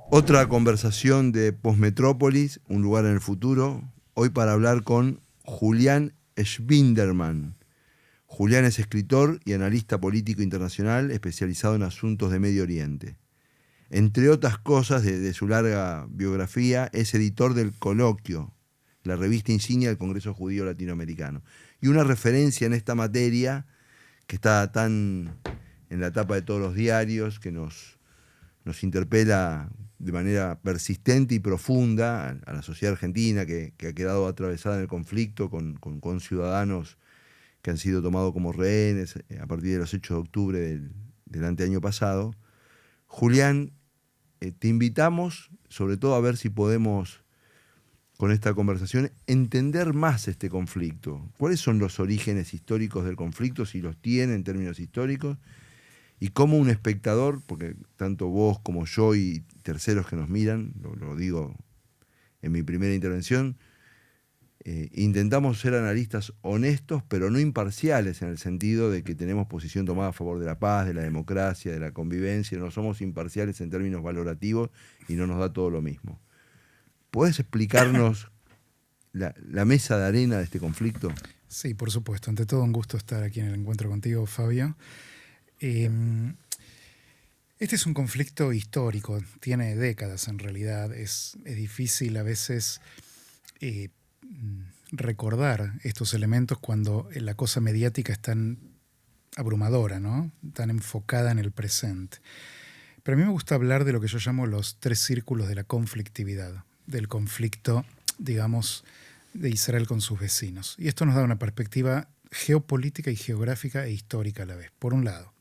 Otra conversación de Postmetrópolis, un lugar en el futuro, hoy para hablar con Julián Schwinderman. Julián es escritor y analista político internacional especializado en asuntos de Medio Oriente. Entre otras cosas de su larga biografía, es editor del Coloquio, la revista insignia del Congreso Judío Latinoamericano. Y una referencia en esta materia que está tan en la tapa de todos los diarios, que nos interpela de manera persistente y profunda a la sociedad argentina que ha quedado atravesada en el conflicto con ciudadanos que han sido tomados como rehenes a partir de los hechos de octubre del anteaño pasado. Julián, te invitamos sobre todo a ver si podemos, con esta conversación, entender más este conflicto. ¿Cuáles son los orígenes históricos del conflicto, si los tiene en términos históricos? Y cómo un espectador, porque tanto vos como yo y terceros que nos miran, lo digo en mi primera intervención, intentamos ser analistas honestos, pero no imparciales, en el sentido de que tenemos posición tomada a favor de la paz, de la democracia, de la convivencia. No somos imparciales en términos valorativos y no nos da todo lo mismo. ¿Podés explicarnos la mesa de arena de este conflicto? Sí, por supuesto. Ante todo, un gusto estar aquí en el encuentro contigo, Fabio. Este es un conflicto histórico, tiene décadas en realidad. Es difícil a veces recordar estos elementos cuando la cosa mediática es tan abrumadora, ¿no? Tan enfocada en el presente. Pero a mí me gusta hablar de lo que yo llamo los 3 círculos de la conflictividad, del conflicto, digamos, de Israel con sus vecinos. Y esto nos da una perspectiva geopolítica y geográfica e histórica a la vez. Por un lado,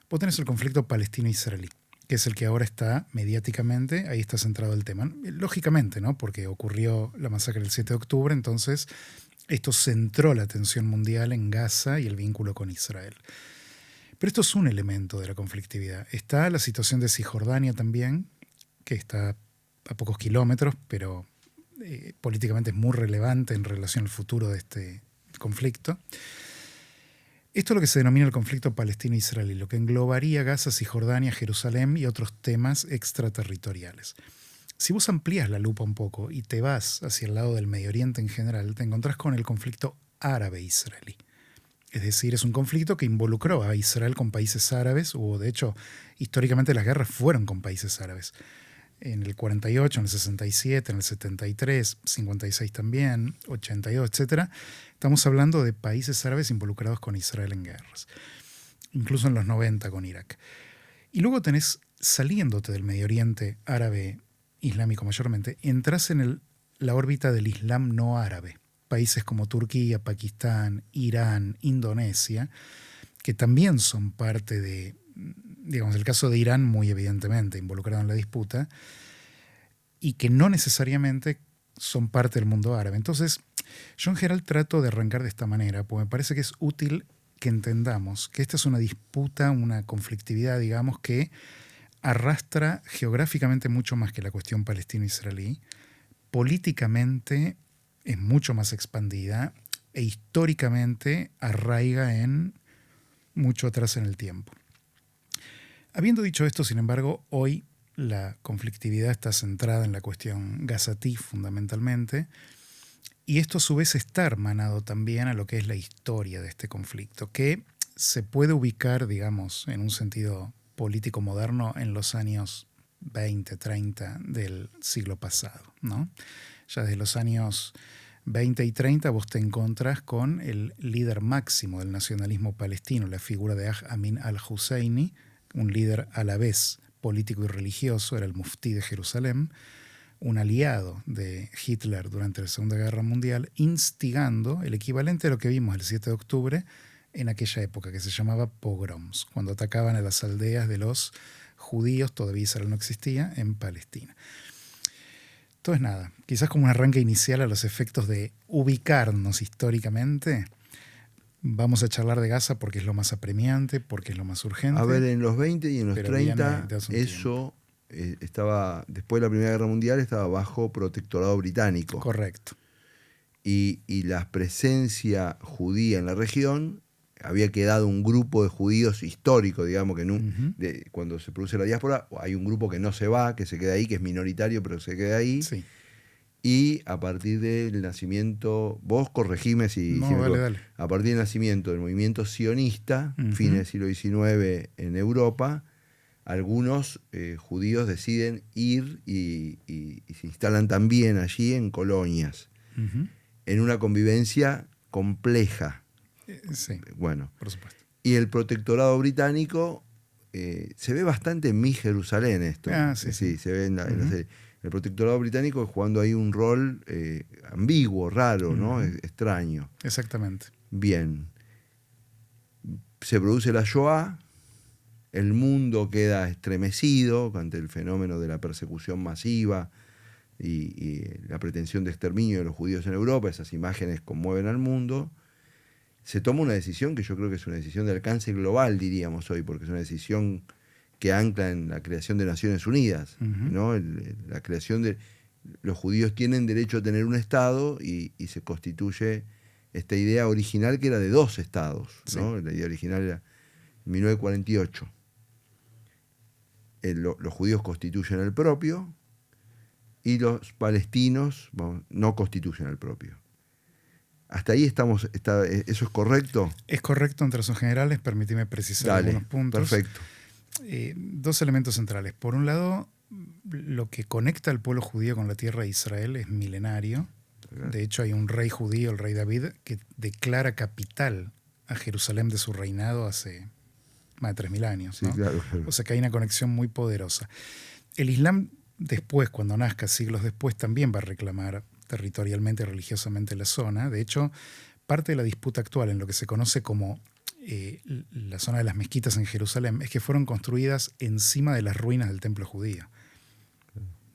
vos tenés el conflicto palestino-israelí, que es el que ahora está mediáticamente, ahí está centrado el tema. Lógicamente, ¿no? Porque ocurrió la masacre del 7 de octubre, entonces esto centró la atención mundial en Gaza y el vínculo con Israel. Pero esto es un elemento de la conflictividad. Está la situación de Cisjordania también, que está a pocos kilómetros, pero políticamente es muy relevante en relación al futuro de este conflicto. Esto es lo que se denomina el conflicto palestino-israelí, lo que englobaría Gaza, Cisjordania, Jerusalén y otros temas extraterritoriales. Si vos amplías la lupa un poco y te vas hacia el lado del Medio Oriente en general, te encontrás con el conflicto árabe-israelí. Es decir, es un conflicto que involucró a Israel con países árabes, o de hecho, históricamente las guerras fueron con países árabes. En el 48, en el 67, en el 73, 56 también, 82, etc. Estamos hablando de países árabes involucrados con Israel en guerras. Incluso en los 90 con Irak. Y luego tenés, saliéndote del Medio Oriente árabe islámico mayormente, entras en la órbita del Islam no árabe. Países como Turquía, Pakistán, Irán, Indonesia, que también son parte de, digamos, el caso de Irán muy evidentemente involucrado en la disputa, y que no necesariamente son parte del mundo árabe. Entonces, yo en general trato de arrancar de esta manera, porque me parece que es útil que entendamos que esta es una disputa, una conflictividad, digamos, que arrastra geográficamente mucho más que la cuestión palestino-israelí, políticamente es mucho más expandida e históricamente arraiga en mucho atrás en el tiempo. Habiendo dicho esto, sin embargo, hoy la conflictividad está centrada en la cuestión gazatí fundamentalmente, y esto a su vez está hermanado también a lo que es la historia de este conflicto, que se puede ubicar, digamos, en un sentido político moderno en los años 20, 30 del siglo pasado, ¿no? Ya desde los años 20 y 30 vos te encontrás con el líder máximo del nacionalismo palestino, la figura de Aj Amin al-Husseini, un líder a la vez político y religioso, era el muftí de Jerusalén, un aliado de Hitler durante la Segunda Guerra Mundial, instigando el equivalente a lo que vimos el 7 de octubre en aquella época, que se llamaba pogroms, cuando atacaban a las aldeas de los judíos, todavía Israel no existía, en Palestina. Entonces nada, quizás como un arranque inicial a los efectos de ubicarnos históricamente, vamos a charlar de Gaza porque es lo más apremiante, porque es lo más urgente. A ver, en los 20 y en los 30, eso estaba, después de la Primera Guerra Mundial, estaba bajo protectorado británico. Correcto. Y la presencia judía en la región había quedado un grupo de judíos históricos, digamos, que Ujú. cuando se produce la diáspora, hay un grupo que no se va, que se queda ahí, que es minoritario, pero se queda ahí. Sí. Y a partir del nacimiento, vos corregime si No, me dale, equivoco, dale. a partir del nacimiento del movimiento sionista, Ujú. fines del siglo XIX en Europa, algunos judíos deciden ir y se instalan también allí en colonias, Ujú. en una convivencia compleja. Sí, Bueno, por supuesto. y el protectorado británico se ve bastante en Mi Jerusalén esto. Sí, Sí, sí. se ve en la Ujú. serie. El protectorado británico jugando ahí un rol ambiguo, raro, ¿no? Ujú. Extraño. Exactamente. Bien. Se produce la Shoah, el mundo queda estremecido ante el fenómeno de la persecución masiva y la pretensión de exterminio de los judíos en Europa. Esas imágenes conmueven al mundo. Se toma una decisión que yo creo que es una decisión de alcance global, diríamos hoy, porque es una decisión que ancla en la creación de Naciones Unidas, Ujú. ¿no? La creación de... Los judíos tienen derecho a tener un Estado y se constituye esta idea original que era de 2 estados, ¿no? Sí. La idea original era 1948. Los judíos constituyen el propio y los palestinos no constituyen el propio. Hasta ahí estamos, ¿eso es correcto? Es correcto en términos generales, permíteme precisar Dale, algunos puntos. perfecto. Dos elementos centrales. Por un lado, lo que conecta al pueblo judío con la tierra de Israel es milenario. De hecho, hay un rey judío, el rey David, que declara capital a Jerusalén de su reinado hace más de 3000 años, Sí, ¿no? claro, claro. O sea que hay una conexión muy poderosa. El Islam después, cuando nazca, siglos después, también va a reclamar territorialmente y religiosamente la zona. De hecho, parte de la disputa actual en lo que se conoce como la zona de las mezquitas en Jerusalén es que fueron construidas encima de las ruinas del templo judío.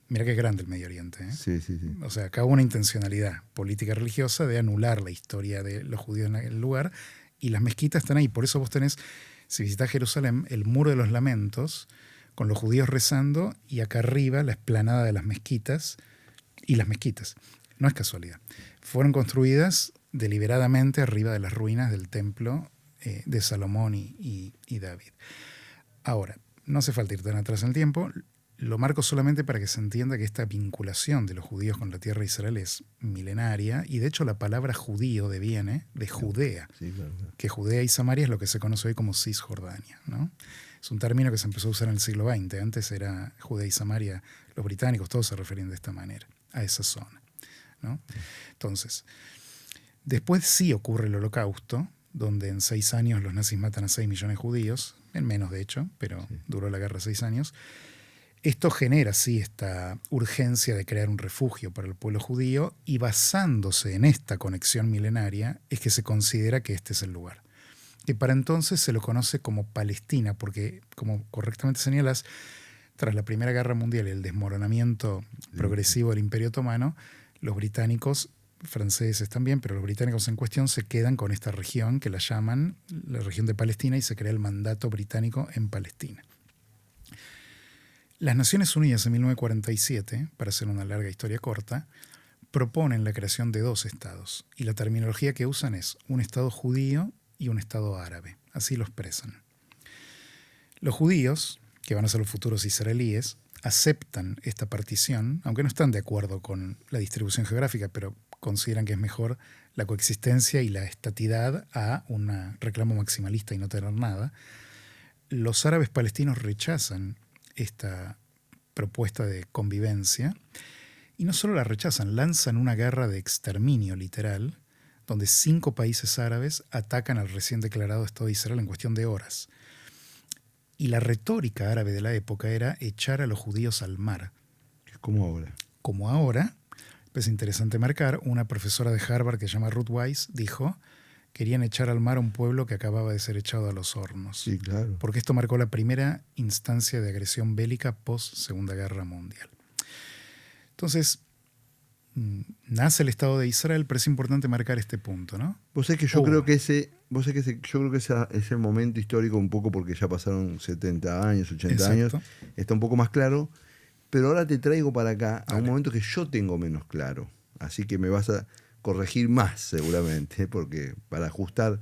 Mira qué grande el Medio Oriente, ¿eh? Sí, sí, sí. O sea, acá hubo una intencionalidad política religiosa de anular la historia de los judíos en el lugar, y las mezquitas están ahí. Por eso vos tenés, si visitas Jerusalén, el Muro de los Lamentos, con los judíos rezando, y acá arriba la explanada de las mezquitas y las mezquitas. No es casualidad. Fueron construidas deliberadamente arriba de las ruinas del templo de Salomón y David. Ahora, no hace falta ir tan atrás en el tiempo. Lo marco solamente para que se entienda que esta vinculación de los judíos con la tierra de Israel es milenaria, y de hecho la palabra judío deviene de Judea, Sí, claro. que Judea y Samaria es lo que se conoce hoy como Cisjordania, ¿no? Es un término que se empezó a usar en el siglo XX. Antes era Judea y Samaria, los británicos todos se referían de esta manera a esa zona, ¿no? Entonces, después sí ocurre el Holocausto, donde en 6 años los nazis matan a 6 millones de judíos, en menos de hecho, pero Sí. duró la guerra 6 años. Esto genera, sí, esta urgencia de crear un refugio para el pueblo judío, y basándose en esta conexión milenaria es que se considera que este es el lugar. Que para entonces se lo conoce como Palestina, porque, como correctamente señalas, tras la Primera Guerra Mundial y el desmoronamiento progresivo del Imperio Otomano, los británicos, franceses también, pero los británicos en cuestión se quedan con esta región que la llaman la región de Palestina, y se crea el mandato británico en Palestina. Las Naciones Unidas en 1947, para hacer una larga historia corta, proponen la creación de 2 estados, y la terminología que usan es un estado judío y un estado árabe. Así lo expresan. Los judíos, que van a ser los futuros israelíes, aceptan esta partición, aunque no están de acuerdo con la distribución geográfica, pero consideran que es mejor la coexistencia y la estatidad a un reclamo maximalista y no tener nada. Los árabes palestinos rechazan esta propuesta de convivencia, y no solo la rechazan, lanzan una guerra de exterminio literal, donde 5 países árabes atacan al recién declarado Estado de Israel en cuestión de horas. Y la retórica árabe de la época era echar a los judíos al mar. ¿Cómo ahora? Como ahora, es interesante marcar, una profesora de Harvard que se llama Ruth Weiss dijo: querían echar al mar a un pueblo que acababa de ser echado a los hornos. Sí, claro. Porque esto marcó la primera instancia de agresión bélica post Segunda Guerra Mundial. Entonces, nace el Estado de Israel, pero es importante marcar este punto, ¿no? Vos sabés que yo creo que ese momento histórico, un poco porque ya pasaron 70 años, 80 años, Exacto. está un poco más claro, pero ahora te traigo para acá a un Dale. momento que yo tengo menos claro, así que me vas a corregir más seguramente, porque para ajustar.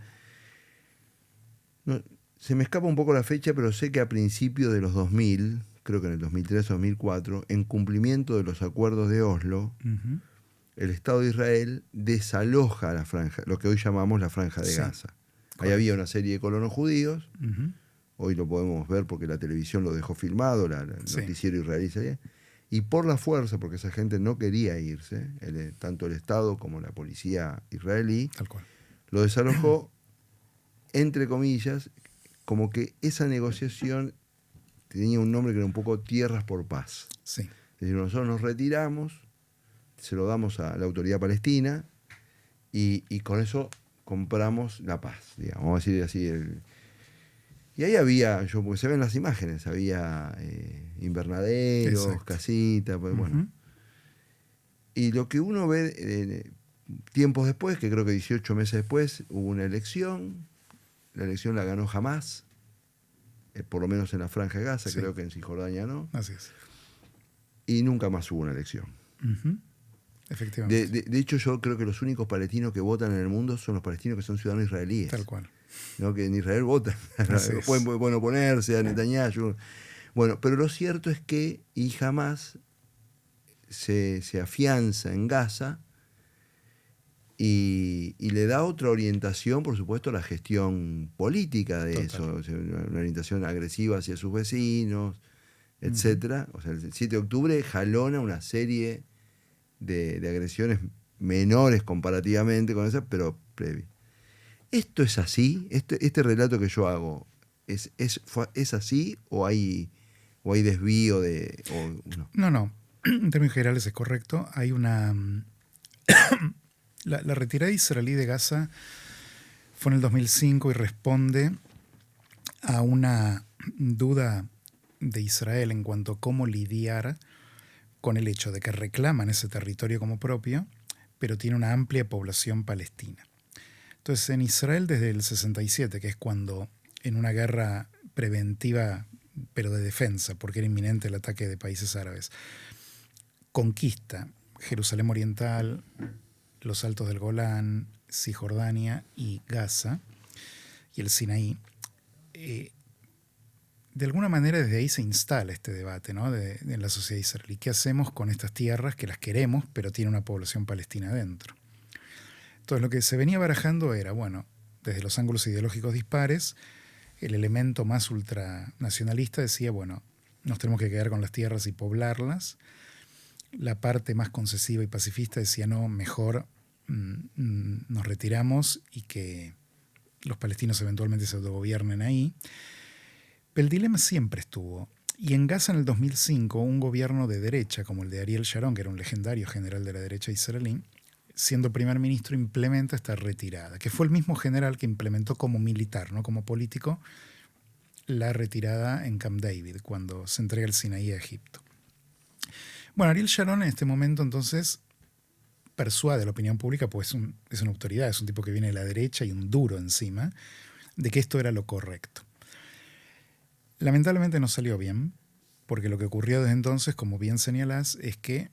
No, se me escapa un poco la fecha, pero sé que a principios de los 2000, creo que en el 2003 o 2004, en cumplimiento de los acuerdos de Oslo, Ujú. el Estado de Israel desaloja la franja, lo que hoy llamamos la Franja de Sí, Gaza. Ahí correcto. había una serie de colonos judíos, Ujú. hoy lo podemos ver porque la televisión lo dejó filmado, el Sí. noticiero israelí salía, y por la fuerza, porque esa gente no quería irse, tanto el Estado como la policía israelí, Tal cual. lo desalojó, entre comillas, como que esa negociación tenía un nombre que era un poco tierras por paz. Sí. Es decir, nosotros nos retiramos, se lo damos a la autoridad palestina y con eso compramos la paz, digamos, vamos a decir así. Y ahí había, porque se ven las imágenes, había invernaderos, Exacto. casitas, pues, bueno. Ujú. Y lo que uno ve tiempos después, que creo que 18 meses después, hubo una elección. La elección la ganó Hamás, por lo menos en la Franja de Gaza, Sí. creo que en Cisjordania no. Así es. Y nunca más hubo una elección. Ujú. Efectivamente. De hecho, yo creo que los únicos palestinos que votan en el mundo son los palestinos que son ciudadanos israelíes. Tal cual. ¿No? Que en Israel votan. Así es. Pueden oponerse a Netanyahu. Bueno, pero lo cierto es que y Hamás se afianza en Gaza y le da otra orientación, por supuesto, a la gestión política de Total. eso. O sea, una orientación agresiva hacia sus vecinos, etcétera. O sea, el 7 de octubre jalona una serie de agresiones menores comparativamente con esas, pero previas. ¿Esto es así? ¿Este relato que yo hago es así o hay desvío de...? No, no. En términos generales es correcto. Hay una... La retirada israelí de Gaza fue en el 2005 y responde a una duda de Israel en cuanto a cómo lidiar con el hecho de que reclaman ese territorio como propio, pero tiene una amplia población palestina. Entonces, en Israel desde el 67, que es cuando en una guerra preventiva, pero de defensa, porque era inminente el ataque de países árabes, conquista Jerusalén Oriental, los Altos del Golán, Cisjordania y Gaza y el Sinaí, de alguna manera desde ahí se instala este debate, ¿no? de la sociedad israelí. ¿Qué hacemos con estas tierras que las queremos, pero tiene una población palestina dentro? Entonces lo que se venía barajando era, bueno, desde los ángulos ideológicos dispares, el elemento más ultranacionalista decía, bueno, nos tenemos que quedar con las tierras y poblarlas. La parte más concesiva y pacifista decía, no, mejor nos retiramos y que los palestinos eventualmente se autogobiernen ahí. Pero el dilema siempre estuvo. Y en Gaza en el 2005, un gobierno de derecha, como el de Ariel Sharon, que era un legendario general de la derecha israelí, siendo primer ministro, implementa esta retirada, que fue el mismo general que implementó como militar, no como político, la retirada en Camp David, cuando se entrega el Sinaí a Egipto. Bueno, Ariel Sharon en este momento entonces persuade a la opinión pública, pues es una autoridad, es un tipo que viene de la derecha y un duro encima, de que esto era lo correcto. Lamentablemente no salió bien, porque lo que ocurrió desde entonces, como bien señalás, es que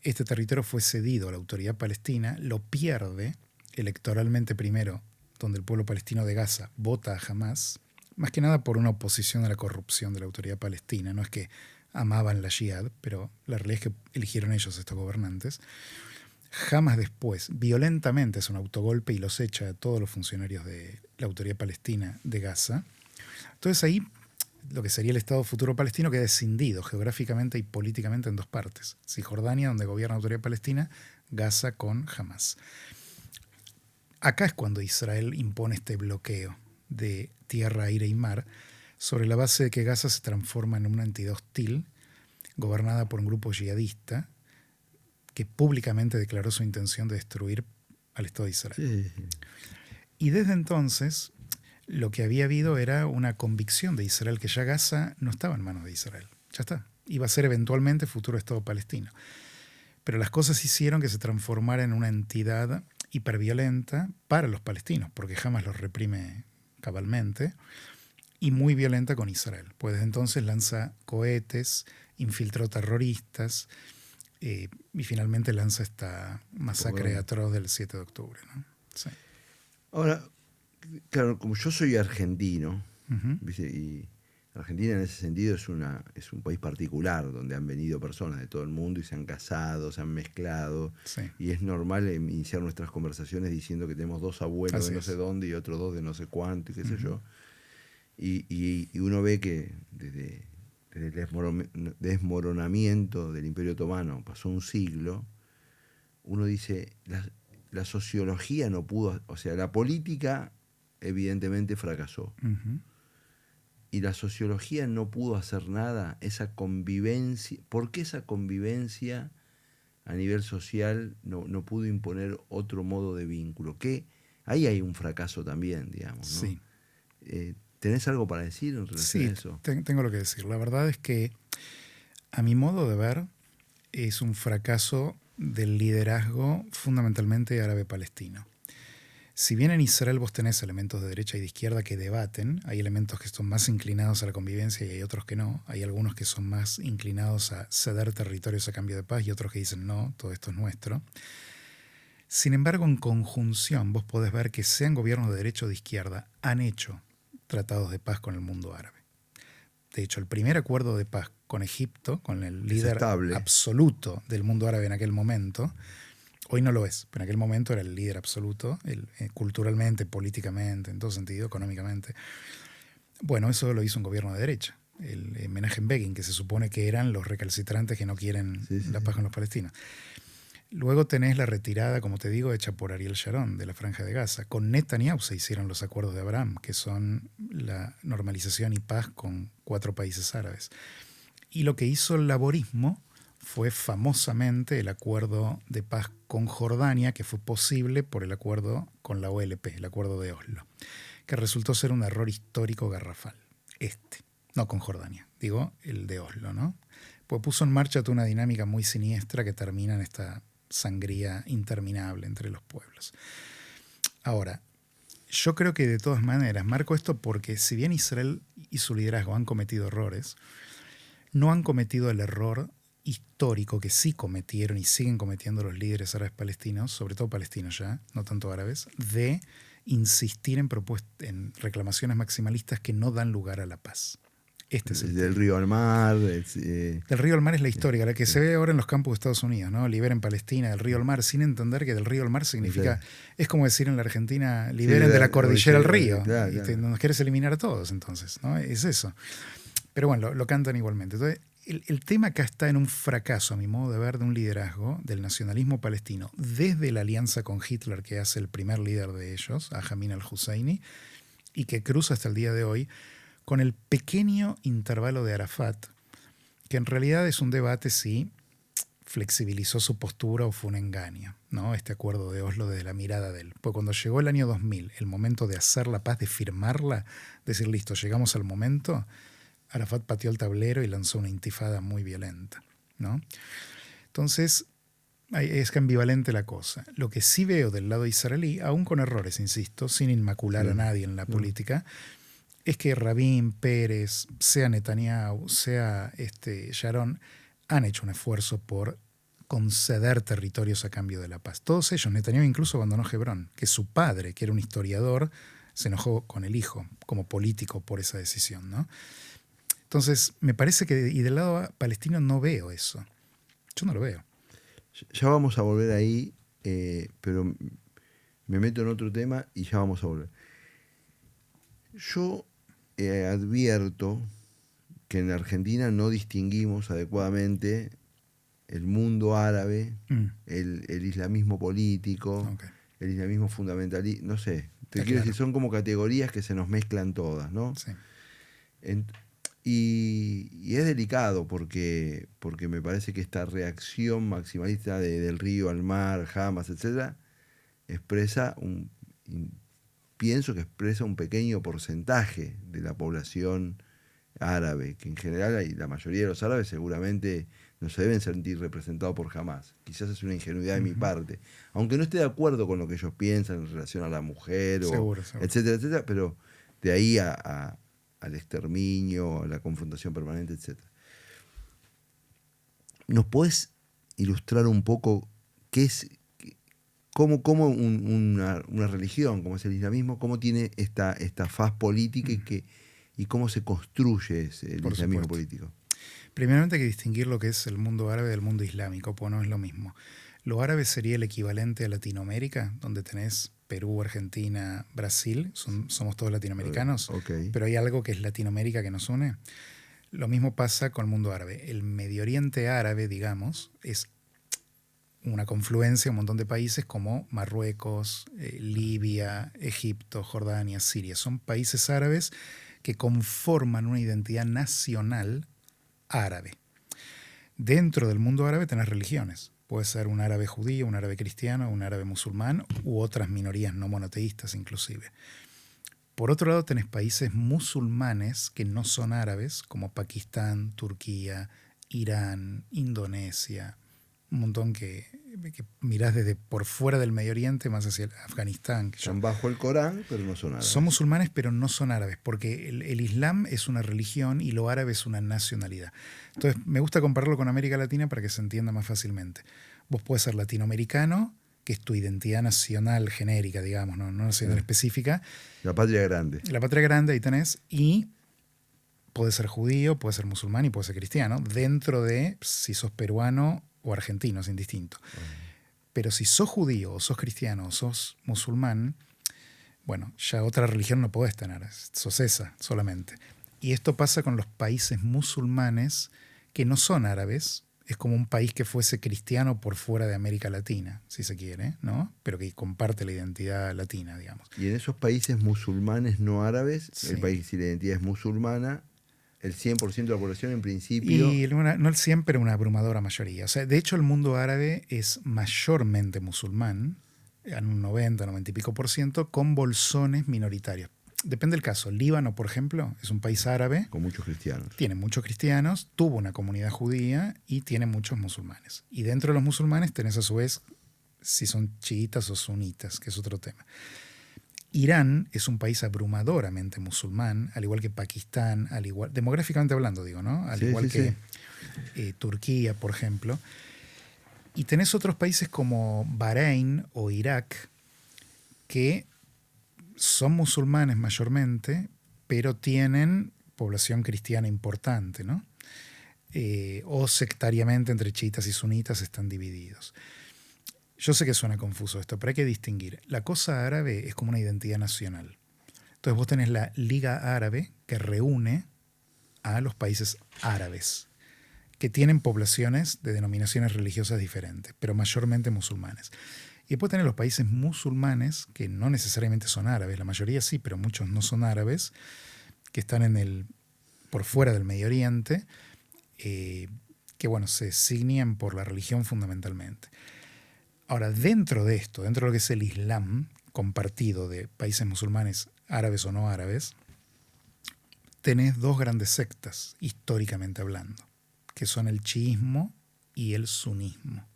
este territorio fue cedido a la autoridad palestina, lo pierde electoralmente primero, donde el pueblo palestino de Gaza vota a Hamás, más que nada por una oposición a la corrupción de la autoridad palestina. No es que amaban la Jihad, pero la realidad es que eligieron ellos estos gobernantes. Hamás después violentamente hace un autogolpe y los echa a todos los funcionarios de la autoridad palestina de Gaza. Entonces ahí lo que sería el Estado futuro palestino queda escindido geográficamente y políticamente en dos partes. Cisjordania, donde gobierna la autoridad palestina, Gaza con Hamás. Acá es cuando Israel impone este bloqueo de tierra, aire y mar, sobre la base de que Gaza se transforma en una entidad hostil, gobernada por un grupo yihadista, que públicamente declaró su intención de destruir al Estado de Israel. Sí. Y desde entonces, lo que había habido era una convicción de Israel, que ya Gaza no estaba en manos de Israel. Ya está. Iba a ser eventualmente futuro Estado palestino. Pero las cosas hicieron que se transformara en una entidad hiperviolenta para los palestinos, porque jamás los reprime cabalmente, y muy violenta con Israel. Pues desde entonces lanza cohetes, infiltró terroristas, y finalmente lanza esta masacre atroz del 7 de octubre. ¿No? Sí. Ahora, claro, como yo soy argentino, Ujú. ¿viste? Y Argentina en ese sentido es un país particular, donde han venido personas de todo el mundo y se han casado, se han mezclado, Sí, y es normal iniciar nuestras conversaciones diciendo que tenemos dos abuelos de así no sé es. dónde y otros dos de no sé cuánto, y qué sé Ujú. yo. Y uno ve que desde el desmoronamiento del Imperio Otomano pasó un siglo. Uno dice, la sociología no pudo, o sea, la política evidentemente fracasó. Ujú. Y la sociología no pudo hacer nada, esa convivencia. ¿Por qué esa convivencia a nivel social no pudo imponer otro modo de vínculo? Que ahí hay un fracaso también, digamos, ¿no? Sí, ¿Tenés algo para decir en relación a sí, eso? tengo lo que decir. La verdad es que, a mi modo de ver, es un fracaso del liderazgo fundamentalmente árabe-palestino. Si bien en Israel vos tenés elementos de derecha y de izquierda que debaten, hay elementos que son más inclinados a la convivencia y hay otros que no. Hay algunos que son más inclinados a ceder territorios a cambio de paz y otros que dicen no, todo esto es nuestro. Sin embargo, en conjunción vos podés ver que sean gobiernos de derecha o de izquierda, han hecho tratados de paz con el mundo árabe. De hecho, el primer acuerdo de paz con Egipto, con el Es líder estable. absoluto del mundo árabe en aquel momento, hoy no lo es, pero en aquel momento era el líder absoluto, culturalmente, políticamente, en todo sentido, económicamente. Bueno, eso lo hizo un gobierno de derecha, el Menachem Begin, que se supone que eran los recalcitrantes que no quieren Sí, sí, la sí. paz con los palestinos. Luego tenés la retirada, como te digo, hecha por Ariel Sharon de la Franja de Gaza. Con Netanyahu se hicieron los acuerdos de Abraham, que son la normalización y paz con 4 países árabes. Y lo que hizo el laborismo fue famosamente el acuerdo de paz con Jordania, que fue posible por el acuerdo con la OLP, el acuerdo de Oslo, que resultó ser un error histórico garrafal. No con Jordania, digo el de Oslo, ¿no? Pues puso en marcha toda una dinámica muy siniestra que termina en esta sangría interminable entre los pueblos. Ahora, yo creo que de todas maneras, marco esto porque si bien Israel y su liderazgo han cometido errores, no han cometido el error histórico que sí cometieron y siguen cometiendo los líderes árabes palestinos, sobre todo palestinos ya, no tanto árabes, de insistir en reclamaciones maximalistas que no dan lugar a la paz. Este es el Del tema. río al mar. Del río al mar es la histórica, la que Sí. se ve ahora en los campos de Estados Unidos, ¿no? Liberen Palestina del río al mar, sin entender que del río al mar significa, es como decir en la Argentina, Sí, liberen de la cordillera al río. claro, Y claro. nos quieres eliminar a todos, entonces, ¿no? Es eso. Pero bueno, lo cantan igualmente. Entonces, el tema acá está en un fracaso, a mi modo de ver, de un liderazgo del nacionalismo palestino, desde la alianza con Hitler, que hace el primer líder de ellos, a Jamin al-Husseini, y que cruza hasta el día de hoy, con el pequeño intervalo de Arafat, que en realidad es un debate si flexibilizó su postura o fue un engaño, ¿no? Este acuerdo de Oslo desde la mirada de él. Pues cuando llegó el año 2000, el momento de hacer la paz, de firmarla, decir, listo, llegamos al momento, Arafat pateó el tablero y lanzó una intifada muy violenta, ¿no? Entonces, es que ambivalente la cosa. Lo que sí veo del lado israelí, aún con errores, insisto, sin inmacular a Sí. nadie en la No. política, es que Rabin, Pérez, sea Netanyahu, sea Sharon, han hecho un esfuerzo por conceder territorios a cambio de la paz. Todos ellos, Netanyahu incluso abandonó Hebrón, que su padre, que era un historiador, se enojó con el hijo como político por esa decisión, ¿no? Entonces, me parece que, y del lado palestino no veo eso. Yo no lo veo. Ya vamos a volver ahí, pero me meto en otro tema y ya vamos a volver. Yo advierto que en Argentina no distinguimos adecuadamente el mundo árabe, el islamismo político, Ok. el islamismo fundamentalista, no sé, te Está quiero claro. decir, son como categorías que se nos mezclan todas, ¿no? Sí. En- y es delicado porque me parece que esta reacción maximalista del río al mar, Hamas, etcétera, expresa pienso que expresa un pequeño porcentaje de la población árabe, que en general y la mayoría de los árabes seguramente no se deben sentir representados por Hamas. Quizás es una ingenuidad de mi parte, aunque no esté de acuerdo con lo que ellos piensan en relación a la mujer, Seguro, seguro. etcétera, etcétera, pero de ahí al exterminio, a la confrontación permanente, etcétera. ¿Nos podés ilustrar un poco qué es, cómo una religión como es el islamismo, cómo tiene esta faz política y cómo se construye el Por islamismo supuesto. político. Primeramente hay que distinguir lo que es el mundo árabe del mundo islámico, pues no es lo mismo. Lo árabe sería el equivalente a Latinoamérica, donde tenés Perú, Argentina, Brasil, somos todos latinoamericanos, Okay. pero hay algo que es Latinoamérica que nos une. Lo mismo pasa con el mundo árabe. El Medio Oriente árabe, digamos, es una confluencia de un montón de países como Marruecos, Libia, Egipto, Jordania, Siria. Son países árabes que conforman una identidad nacional árabe. Dentro del mundo árabe tenés religiones. Puede ser un árabe judío, un árabe cristiano, un árabe musulmán u otras minorías no monoteístas inclusive. Por otro lado tenés países musulmanes que no son árabes, como Pakistán, Turquía, Irán, Indonesia, un montón que mirás desde por fuera del Medio Oriente más hacia Afganistán. Están bajo el Corán, pero no son árabes. Son musulmanes, pero no son árabes, porque el Islam es una religión y lo árabe es una nacionalidad. Entonces, me gusta compararlo con América Latina para que se entienda más fácilmente. Vos podés ser latinoamericano, que es tu identidad nacional genérica, digamos, no nacional específica. La patria grande. La patria grande, ahí tenés, y podés ser judío, podés ser musulmán y podés ser cristiano, dentro de si sos peruano o argentino, es indistinto. Pero si sos judío, o sos cristiano, o sos musulmán, bueno, ya otra religión no podés tener, sos esa solamente. Y esto pasa con los países musulmanes que no son árabes, es como un país que fuese cristiano por fuera de América Latina, si se quiere, ¿no? Pero que comparte la identidad latina, digamos. Y en esos países musulmanes no árabes, Sí. el país si la identidad es musulmana, el 100% de la población en principio... Y no siempre una abrumadora mayoría. O sea, de hecho el mundo árabe es mayormente musulmán, en un 90, 90 y pico %, con bolsones minoritarios. Depende del caso. Líbano, por ejemplo, es un país árabe, con muchos cristianos. tiene muchos cristianos, tuvo una comunidad judía y tiene muchos musulmanes. Y dentro de los musulmanes tenés a su vez si son chiitas o sunitas, que es otro tema. Irán es un país abrumadoramente musulmán, al igual que Pakistán, demográficamente hablando, digo, ¿no? Al igual que Turquía, por ejemplo. Y tenés otros países como Bahrein o Irak, que son musulmanes mayormente, pero tienen población cristiana importante, ¿no? O sectariamente entre chiitas y sunitas están divididos. Yo sé que suena confuso esto, pero hay que distinguir. La cosa árabe es como una identidad nacional. Entonces vos tenés la Liga Árabe que reúne a los países árabes, que tienen poblaciones de denominaciones religiosas diferentes, pero mayormente musulmanes. Y después tenés los países musulmanes, que no necesariamente son árabes, la mayoría sí, pero muchos no son árabes, que están por fuera del Medio Oriente, que bueno, se signan por la religión fundamentalmente. Ahora, dentro de esto, dentro de lo que es el Islam compartido de países musulmanes, árabes o no árabes, tenés dos grandes sectas, históricamente hablando, que son el chiismo y el sunismo.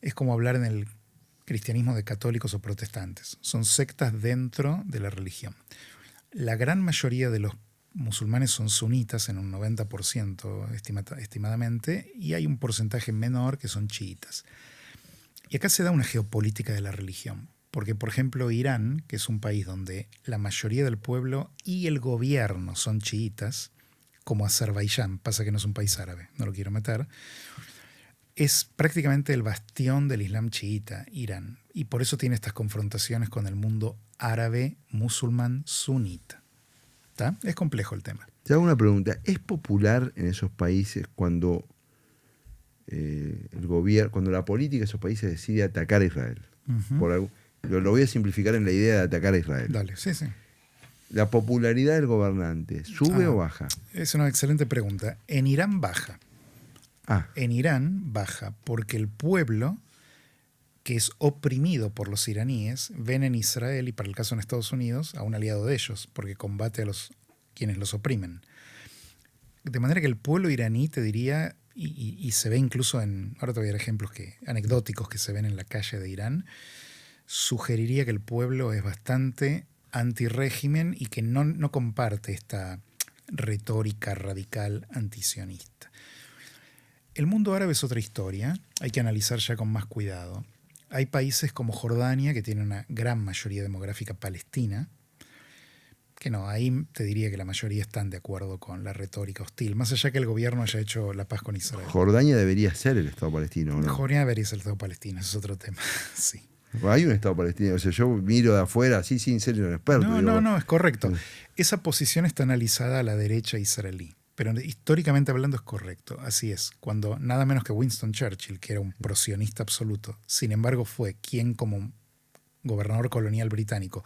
Es como hablar en el cristianismo de católicos o protestantes. Son sectas dentro de la religión. La gran mayoría de los musulmanes son sunitas, en un 90% estimadamente, y hay un porcentaje menor que son chiitas. Y acá se da una geopolítica de la religión, porque por ejemplo Irán, que es un país donde la mayoría del pueblo y el gobierno son chiitas, como Azerbaiyán, pasa que no es un país árabe, no lo quiero meter, es prácticamente el bastión del Islam chiita, Irán, y por eso tiene estas confrontaciones con el mundo árabe, musulmán, sunita. ¿Está? Es complejo el tema. Te hago una pregunta. ¿Es popular en esos países cuando el gobierno, cuando la política de esos países decide atacar a Israel? Uh-huh. Lo voy a simplificar en la idea de atacar a Israel. Dale, sí. ¿La popularidad del gobernante sube o baja? Es una excelente pregunta. En Irán baja. Ah. En Irán baja porque el pueblo, que es oprimido por los iraníes, ven en Israel, y para el caso en Estados Unidos, a un aliado de ellos, porque combate a quienes los oprimen. De manera que el pueblo iraní, te diría, y se ve incluso ahora te voy a dar ejemplos anecdóticos que se ven en la calle de Irán, sugeriría que el pueblo es bastante antirrégimen y que no comparte esta retórica radical antisionista. El mundo árabe es otra historia, hay que analizar ya con más cuidado. Hay países como Jordania, que tiene una gran mayoría demográfica palestina, que no, ahí te diría que la mayoría están de acuerdo con la retórica hostil, más allá que el gobierno haya hecho la paz con Israel. Jordania debería ser el Estado palestino, ¿o no? Jordania debería ser el Estado palestino, ese es otro tema, sí. Hay un Estado palestino, o sea, yo miro de afuera, sí, en serio, un experto. No, es correcto. Esa posición está analizada a la derecha israelí, pero históricamente hablando es correcto, así es. Cuando nada menos que Winston Churchill, que era un prosionista absoluto, sin embargo fue quien como gobernador colonial británico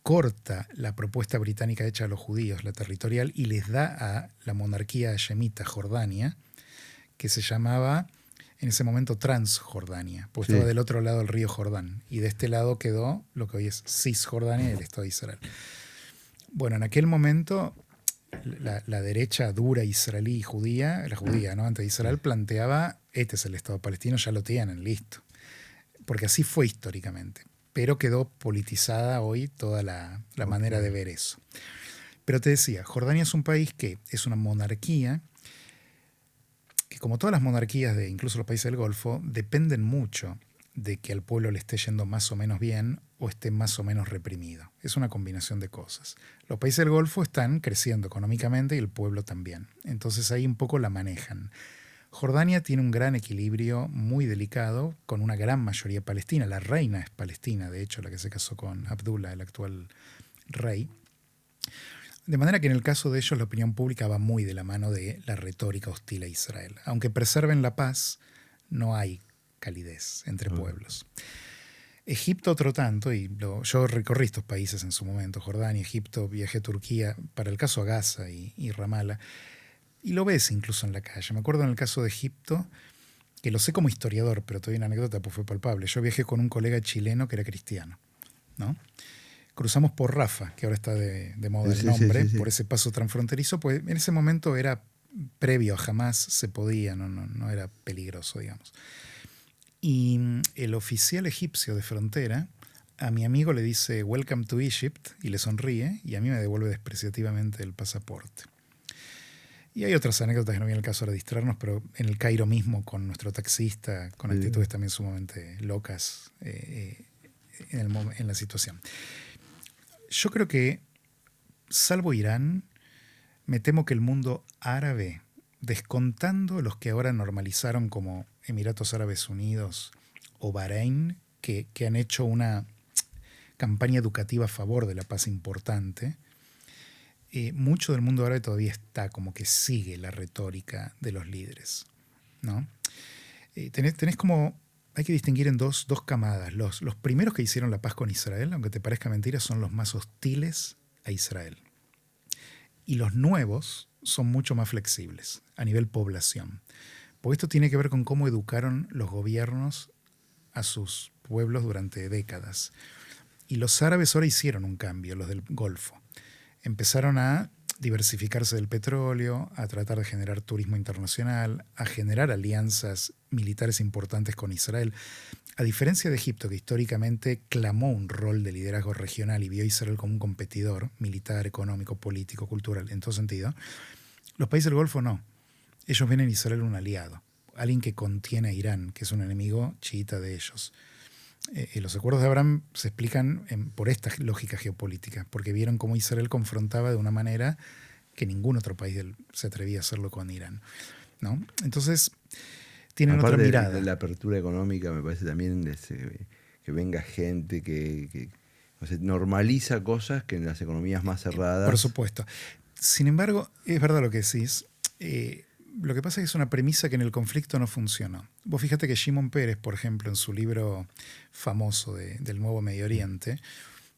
corta la propuesta británica hecha a los judíos, la territorial, y les da a la monarquía hashemita Jordania, que se llamaba en ese momento Transjordania, porque estaba del otro lado del río Jordán, y de este lado quedó lo que hoy es Cisjordania y el Estado de Israel. Bueno, en aquel momento la derecha dura israelí y judía, la judía, ¿no?, ante Israel, planteaba, este es el Estado palestino, ya lo tienen, listo. Porque así fue históricamente. Pero quedó politizada hoy toda la manera de ver eso. Pero te decía, Jordania es un país que es una monarquía que, como todas las monarquías de incluso los países del Golfo, dependen mucho de que al pueblo le esté yendo más o menos bien o esté más o menos reprimido. Es una combinación de cosas. Los países del Golfo están creciendo económicamente y el pueblo también. Entonces ahí un poco la manejan. Jordania tiene un gran equilibrio muy delicado con una gran mayoría palestina. La reina es palestina, de hecho, la que se casó con Abdullah, el actual rey. De manera que en el caso de ellos la opinión pública va muy de la mano de la retórica hostil a Israel. Aunque preserven la paz, no hay calidez entre pueblos. Egipto otro tanto, y yo recorrí estos países en su momento, Jordania, Egipto, viajé a Turquía, para el caso a Gaza y Ramallah, y lo ves incluso en la calle. Me acuerdo en el caso de Egipto, que lo sé como historiador, pero todavía una anécdota pues fue palpable. Yo viajé con un colega chileno que era cristiano, ¿no? Cruzamos por Rafa, que ahora está de moda el nombre, por ese paso transfronterizo, pues en ese momento era previo a Hamás, se podía, no era peligroso, digamos. Y el oficial egipcio de frontera a mi amigo le dice "Welcome to Egypt" y le sonríe, y a mí me devuelve despreciativamente el pasaporte. Y hay otras anécdotas que no viene el caso ahora de distraernos, pero en el Cairo mismo con nuestro taxista, con actitudes también sumamente locas en la situación. Yo creo que, salvo Irán, me temo que el mundo árabe, descontando los que ahora normalizaron como Emiratos Árabes Unidos o Bahrein, que han hecho una campaña educativa a favor de la paz importante, mucho del mundo árabe todavía está como que sigue la retórica de los líderes, ¿no? Tenés como, hay que distinguir en dos camadas. Los primeros que hicieron la paz con Israel, aunque te parezca mentira, son los más hostiles a Israel. Y los nuevos son mucho más flexibles a nivel población. Porque esto tiene que ver con cómo educaron los gobiernos a sus pueblos durante décadas. Y los árabes ahora hicieron un cambio, los del Golfo. Empezaron a diversificarse del petróleo, a tratar de generar turismo internacional, a generar alianzas militares importantes con Israel. A diferencia de Egipto, que históricamente clamó un rol de liderazgo regional y vio a Israel como un competidor militar, económico, político, cultural, en todo sentido, los países del Golfo no. Ellos ven en Israel un aliado, alguien que contiene a Irán, que es un enemigo chiita de ellos. Los acuerdos de Abraham se explican por esta lógica geopolítica, porque vieron cómo Israel confrontaba de una manera que ningún otro país se atrevía a hacerlo con Irán, ¿no? Entonces, tienen aparte otra mirada. De la apertura económica, me parece también que venga gente que o sea, normaliza cosas que en las economías más cerradas. Por supuesto. Sin embargo, es verdad lo que decís. Lo que pasa es que es una premisa que en el conflicto no funcionó. Vos fíjate que Shimon Peres, por ejemplo, en su libro famoso del Nuevo Medio Oriente,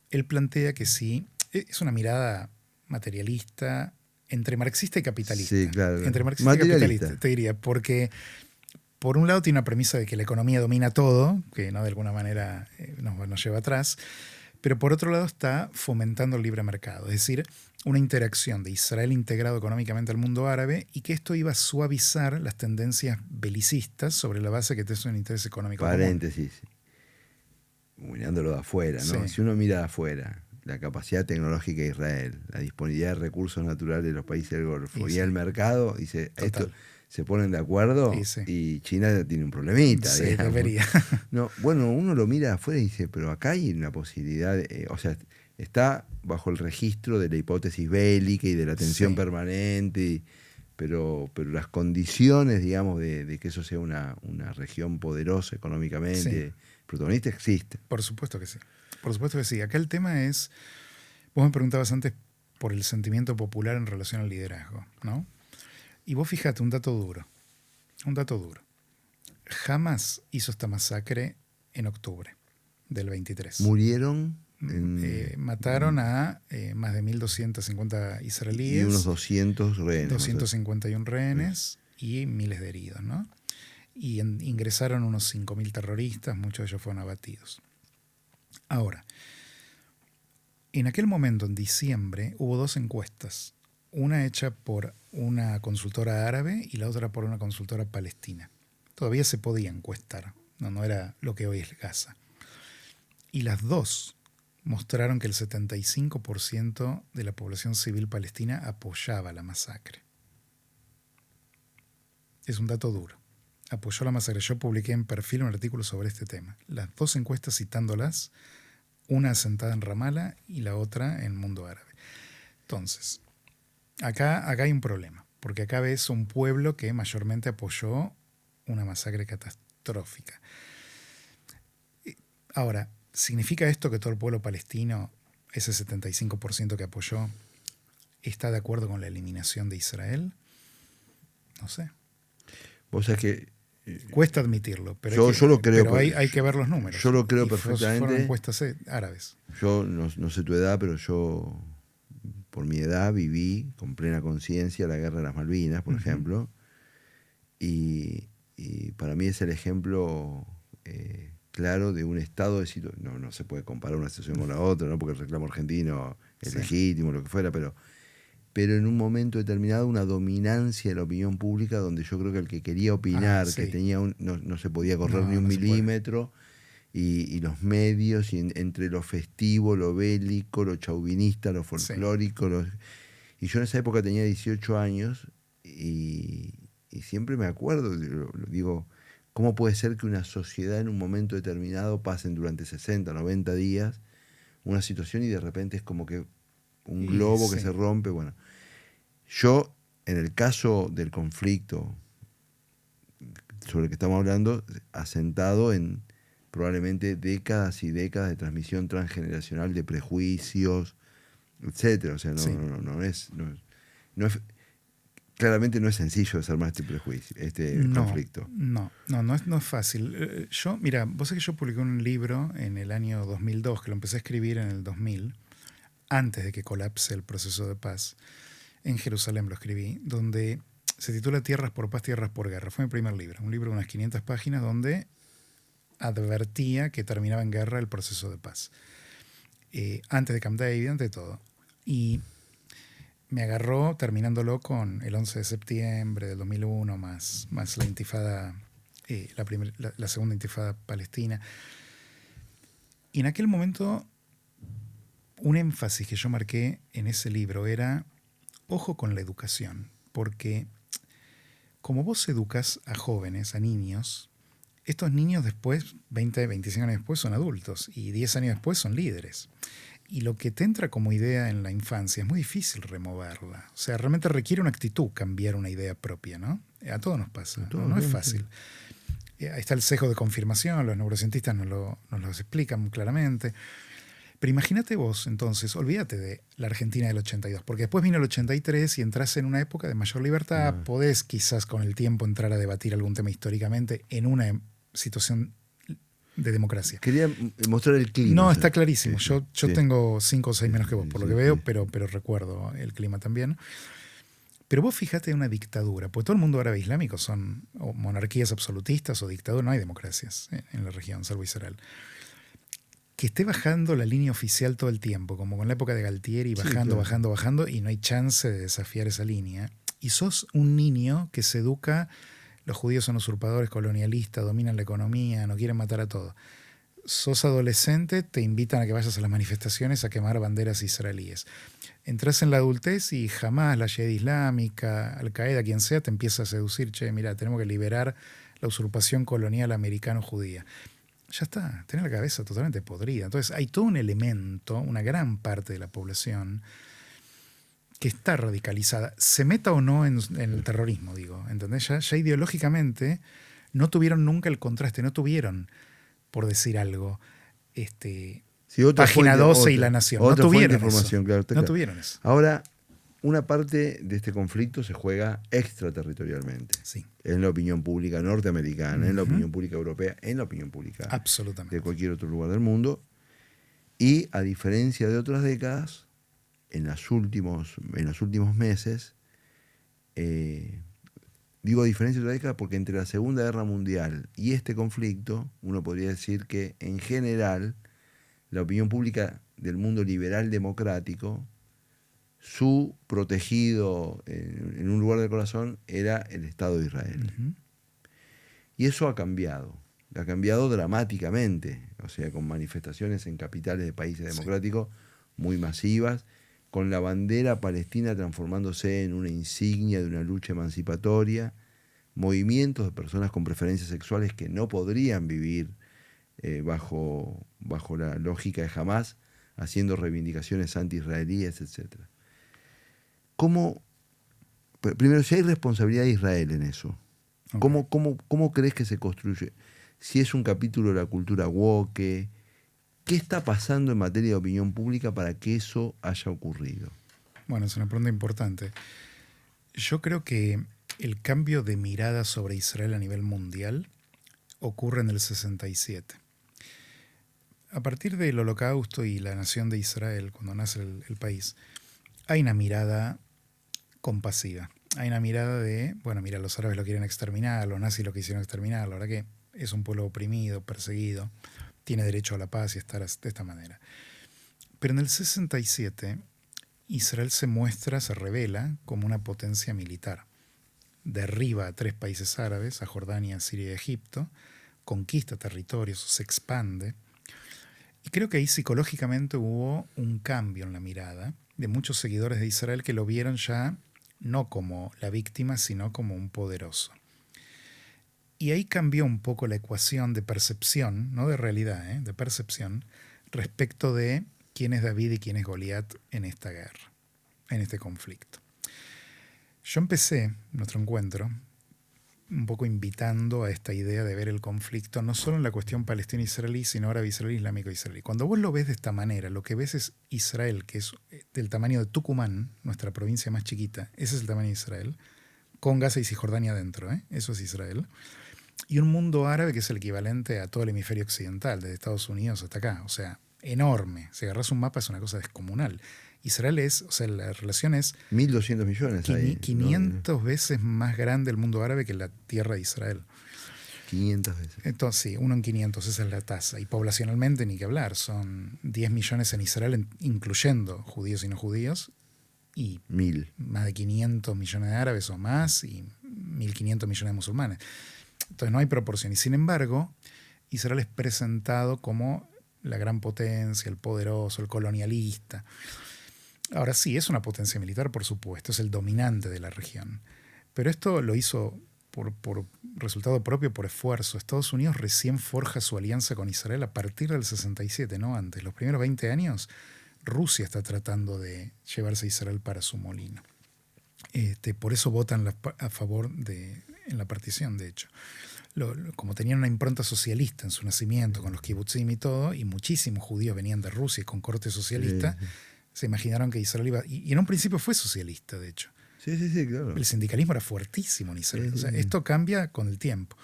él plantea que sí, es una mirada materialista entre marxista y capitalista. Sí, claro. Entre marxista y capitalista, te diría, porque por un lado tiene una premisa de que la economía domina todo, que no de alguna manera nos lleva atrás, pero por otro lado está fomentando el libre mercado, es decir, una interacción de Israel integrado económicamente al mundo árabe y que esto iba a suavizar las tendencias belicistas sobre la base que es un interés económico paréntesis, mirándolo de afuera, ¿no? Sí. Si uno mira de afuera, la capacidad tecnológica de Israel, la disponibilidad de recursos naturales de los países del Golfo y el mercado, dice, esto se ponen de acuerdo Sí. y China tiene un problemita. Sí, digamos. debería. No, bueno, uno lo mira afuera y dice, pero acá hay una posibilidad, o sea, está bajo el registro de la hipótesis bélica y de la tensión Sí. permanente, pero las condiciones, digamos, de que eso sea una región poderosa económicamente, protagonista, existen. Por supuesto que sí. Por supuesto que sí. Acá el tema es, vos me preguntabas antes por el sentimiento popular en relación al liderazgo, ¿no? Y vos fíjate, un dato duro. Hamas hizo esta masacre en octubre del 23. Murieron Mataron a más de 1.250 israelíes. Y unos 200 rehenes. 251 rehenes y miles de heridos, ¿no? Y ingresaron unos 5.000 terroristas, muchos de ellos fueron abatidos. Ahora, en aquel momento, en diciembre, hubo 2 encuestas. Una hecha por una consultora árabe y la otra por una consultora palestina. Todavía se podía encuestar, no era lo que hoy es Gaza. Y las 2 mostraron que el 75% de la población civil palestina apoyaba la masacre. Es un dato duro. Apoyó la masacre. Yo publiqué en Perfil un artículo sobre este tema. Las 2 encuestas citándolas, una asentada en Ramallah y la otra en Mundo Árabe. Entonces, acá hay un problema, porque acá ves un pueblo que mayormente apoyó una masacre catastrófica. Ahora, ¿significa esto que todo el pueblo palestino, ese 75% que apoyó, está de acuerdo con la eliminación de Israel? No sé. Vos sabés que cuesta admitirlo, pero, yo lo creo, pero hay que ver los números. Yo lo creo perfectamente. Fueron encuestas árabes. Yo no sé tu edad, pero yo, por mi edad, viví con plena conciencia la guerra de las Malvinas, por ejemplo, y para mí es el ejemplo claro de un estado de situación. No se puede comparar una situación con la otra, ¿no? Porque el reclamo argentino es legítimo, lo que fuera, pero en un momento determinado una dominancia de la opinión pública donde yo creo que el que quería opinar, que tenía no se podía correr ni un milímetro, y los medios, y entre lo festivo, lo bélico, lo chauvinista, lo folclórico, y yo en esa época tenía 18 años y siempre me acuerdo, digo, ¿cómo puede ser que una sociedad en un momento determinado pasen durante 60, 90 días una situación y de repente es como que un globo que se rompe? Bueno, yo, en el caso del conflicto sobre el que estamos hablando, asentado en probablemente décadas y décadas de transmisión transgeneracional de prejuicios, etcétera. O sea, no es claramente no es sencillo desarmar este prejuicio, conflicto. No es fácil. Mira, vos sabés que yo publiqué un libro en el año 2002, que lo empecé a escribir en el 2000, antes de que colapse el proceso de paz. En Jerusalén lo escribí, donde se titula Tierras por paz, tierras por guerra. Fue mi primer libro, un libro de unas 500 páginas donde advertía que terminaba en guerra el proceso de paz. Antes de Camp David, antes de todo. Y me agarró terminándolo con el 11 de septiembre del 2001, más la intifada, la segunda intifada palestina. Y en aquel momento, un énfasis que yo marqué en ese libro era, ojo con la educación, porque como vos educas a jóvenes, a niños, estos niños después, 20, 25 años después, son adultos y 10 años después son líderes. Y lo que te entra como idea en la infancia es muy difícil removerla. O sea, realmente requiere una actitud cambiar una idea propia, ¿no? A todos nos pasa, no es fácil. Ahí está el sesgo de confirmación, los neurocientistas nos lo explican claramente. Pero imagínate vos, entonces, olvídate de la Argentina del 82, porque después vino el 83 y entras en una época de mayor libertad, podés quizás con el tiempo entrar a debatir algún tema históricamente en una situación de democracia. Quería mostrar el clima. No, está clarísimo. Yo tengo 5 o 6 menos que vos, por lo que veo, pero recuerdo el clima también. Pero vos fíjate una dictadura, porque todo el mundo árabe islámico son o monarquías absolutistas o dictaduras, no hay democracias en la región, salvo Israel. Que esté bajando la línea oficial todo el tiempo, como con la época de Galtieri, bajando, y no hay chance de desafiar esa línea. Y sos un niño que se educa, los judíos son usurpadores, colonialistas, dominan la economía, no quieren matar a todos. sos adolescente, te invitan a que vayas a las manifestaciones a quemar banderas israelíes. Entras en la adultez y jamás la Yihad Islámica, Al-Qaeda, quien sea, te empieza a seducir, che, mira, tenemos que liberar la usurpación colonial americano-judía. Ya está, tenés la cabeza totalmente podrida. Entonces hay todo un elemento, una gran parte de la población que está radicalizada, se meta o no en el terrorismo, digo, ¿entendés? Ya ideológicamente no tuvieron nunca el contraste, no tuvieron, por decir algo, Sí, otra Página fuente, 12 otra, y La Nación. otra No fuente tuvieron de información, eso. claro, está No claro. tuvieron eso. Ahora, una parte de este conflicto se juega extraterritorialmente. Sí. En la opinión pública norteamericana, en la Ujú. opinión pública europea, en la opinión pública Absolutamente. de cualquier otro lugar del mundo. Y a diferencia de otras décadas, en los últimos meses, digo a diferencia de otras décadas porque entre la Segunda Guerra Mundial y este conflicto, uno podría decir que en general la opinión pública del mundo liberal democrático, su protegido en un lugar del corazón era el Estado de Israel. Ujú. Y eso ha cambiado dramáticamente, o sea, con manifestaciones en capitales de países democráticos muy masivas, con la bandera palestina transformándose en una insignia de una lucha emancipatoria, movimientos de personas con preferencias sexuales que no podrían vivir bajo la lógica de Hamás, haciendo reivindicaciones anti-israelíes, etc. Primero, si hay responsabilidad de Israel en eso, Okay. ¿cómo crees que se construye? Si es un capítulo de la cultura woke, ¿qué está pasando en materia de opinión pública para que eso haya ocurrido? Bueno, es una pregunta importante. Yo creo que el cambio de mirada sobre Israel a nivel mundial ocurre en el 67. A partir del Holocausto y la nación de Israel, cuando nace el país, hay una mirada compasiva. Hay una mirada de, bueno, mira, los árabes lo quieren exterminar, los nazis lo quisieron exterminar, la verdad que es un pueblo oprimido, perseguido, tiene derecho a la paz y estar de esta manera. Pero en el 67, Israel se revela como una potencia militar. Derriba a 3 países árabes, a Jordania, Siria y Egipto, conquista territorios, se expande. Y creo que ahí psicológicamente hubo un cambio en la mirada de muchos seguidores de Israel que lo vieron ya no como la víctima, sino como un poderoso. Y ahí cambió un poco la ecuación de percepción, no de realidad, de percepción, respecto de quién es David y quién es Goliat en esta guerra, en este conflicto. Yo empecé nuestro encuentro un poco invitando a esta idea de ver el conflicto no solo en la cuestión palestino-israelí, sino árabe-israelí, islámico-israelí. Cuando vos lo ves de esta manera, lo que ves es Israel, que es del tamaño de Tucumán, nuestra provincia más chiquita, ese es el tamaño de Israel, con Gaza y Cisjordania adentro, eso es Israel, y un mundo árabe que es el equivalente a todo el hemisferio occidental, desde Estados Unidos hasta acá, o sea, enorme. Si agarras un mapa es una cosa descomunal. Israel es, o sea, la relación es 1.200 millones ahí. 500 veces más grande el mundo árabe que la tierra de Israel. 500 veces. Entonces, sí, 1 en 500, esa es la tasa. Y poblacionalmente ni que hablar, son 10 millones en Israel, incluyendo judíos y no judíos, y 1.000. más de 500 millones de árabes o más, y 1.500 millones de musulmanes. Entonces no hay proporción. Y sin embargo, Israel es presentado como la gran potencia, el poderoso, el colonialista. Ahora sí, es una potencia militar, por supuesto, es el dominante de la región. Pero esto lo hizo por resultado propio, por esfuerzo. Estados Unidos recién forja su alianza con Israel a partir del 67, no antes. Los primeros 20 años, Rusia está tratando de llevarse a Israel para su molino. Por eso votan a favor en la partición, de hecho. Como tenían una impronta socialista en su nacimiento, con los kibutzim y todo, y muchísimos judíos venían de Rusia con corte socialista, se imaginaron que Israel iba... Y en un principio fue socialista, de hecho. Sí, claro. El sindicalismo era fuertísimo en Israel. O sea, esto cambia con el tiempo.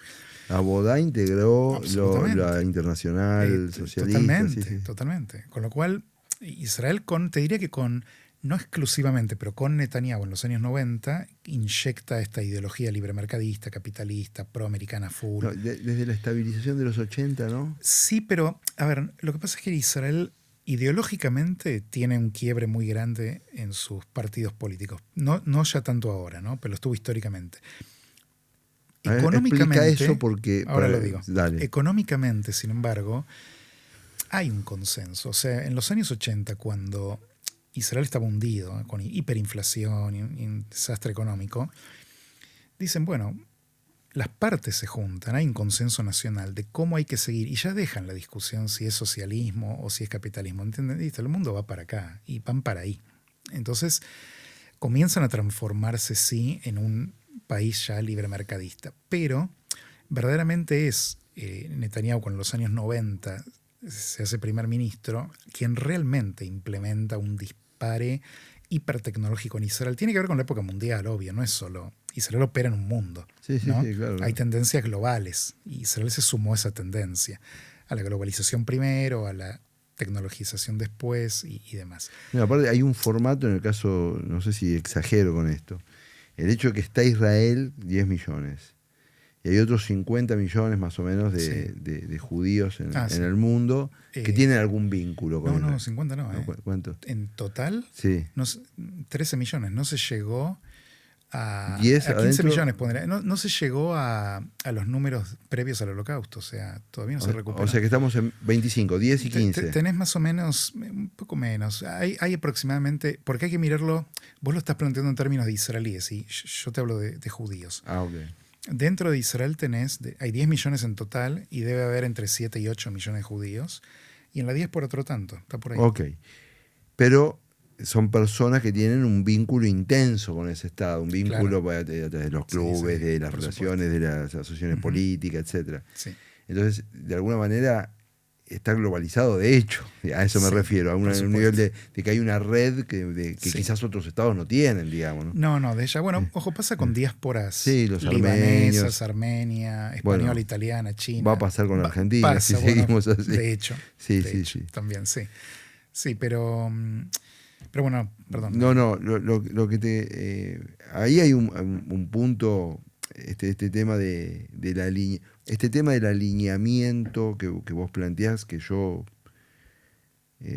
Abodá integró la internacional socialista. Totalmente. Con lo cual, Israel, te diría que no exclusivamente, pero con Netanyahu en los años 90, inyecta esta ideología libremercadista, capitalista, proamericana full. No, desde la estabilización de los 80, ¿no? Sí, pero, a ver, lo que pasa es que Israel ideológicamente tiene un quiebre muy grande en sus partidos políticos. No ya tanto ahora, ¿no? Pero lo estuvo históricamente. Económicamente, explica eso porque... ahora lo digo. Dale. Económicamente, sin embargo, hay un consenso. O sea, en los años 80, cuando Israel estaba hundido, con hiperinflación y un desastre económico, dicen, bueno, las partes se juntan, hay un consenso nacional de cómo hay que seguir y ya dejan la discusión si es socialismo o si es capitalismo. ¿Entienden? El mundo va para acá y van para ahí. Entonces comienzan a transformarse, sí, en un país ya libre mercadista. Pero verdaderamente es Netanyahu, con los años 90 se hace primer ministro, quien realmente implementa un dispare hipertecnológico en Israel. Tiene que ver con la época mundial, obvio, no es solo... Israel opera en un mundo, Sí, sí, ¿no? sí, claro. Hay tendencias globales y Israel se sumó a esa tendencia, a la globalización primero, a la tecnologización después y demás. Mira, aparte hay un formato en el caso, no sé si exagero con esto, el hecho de que está Israel 10 millones y hay otros 50 millones más o menos de judíos en el mundo que tienen algún vínculo con Israel. No, 50 no. ¿Cuánto? En total, Sí. 13 millones. No se llegó a 10 15 adentro. millones. No se llegó a los números previos al holocausto. O sea, todavía no se recuperó. O sea que estamos en 25, 10 y 15. Tenés más o menos, un poco menos. Hay aproximadamente, porque hay que mirarlo, vos lo estás planteando en términos de israelíes y yo te hablo de judíos. Ah, ok. Dentro de Israel hay 10 millones en total y debe haber entre 7 y 8 millones de judíos. Y en la 10 por otro tanto, está por ahí. Ok. Pero son personas que tienen un vínculo intenso con ese Estado, un vínculo de los clubes, de las relaciones, de las asociaciones políticas, etc. Sí. Entonces, de alguna manera, está globalizado de hecho. A eso me refiero, a un nivel de que hay una red que quizás otros estados no tienen, digamos. No, de ella. Bueno, ojo, pasa con diásporas los libanesas, Armenia, española, italiana, china. Va a pasar con Argentina si seguimos así. De hecho. Sí. También, sí. Sí, pero bueno, perdón. No, lo que te... ahí hay un punto, este tema de la línea... Este tema del alineamiento que vos planteás, que yo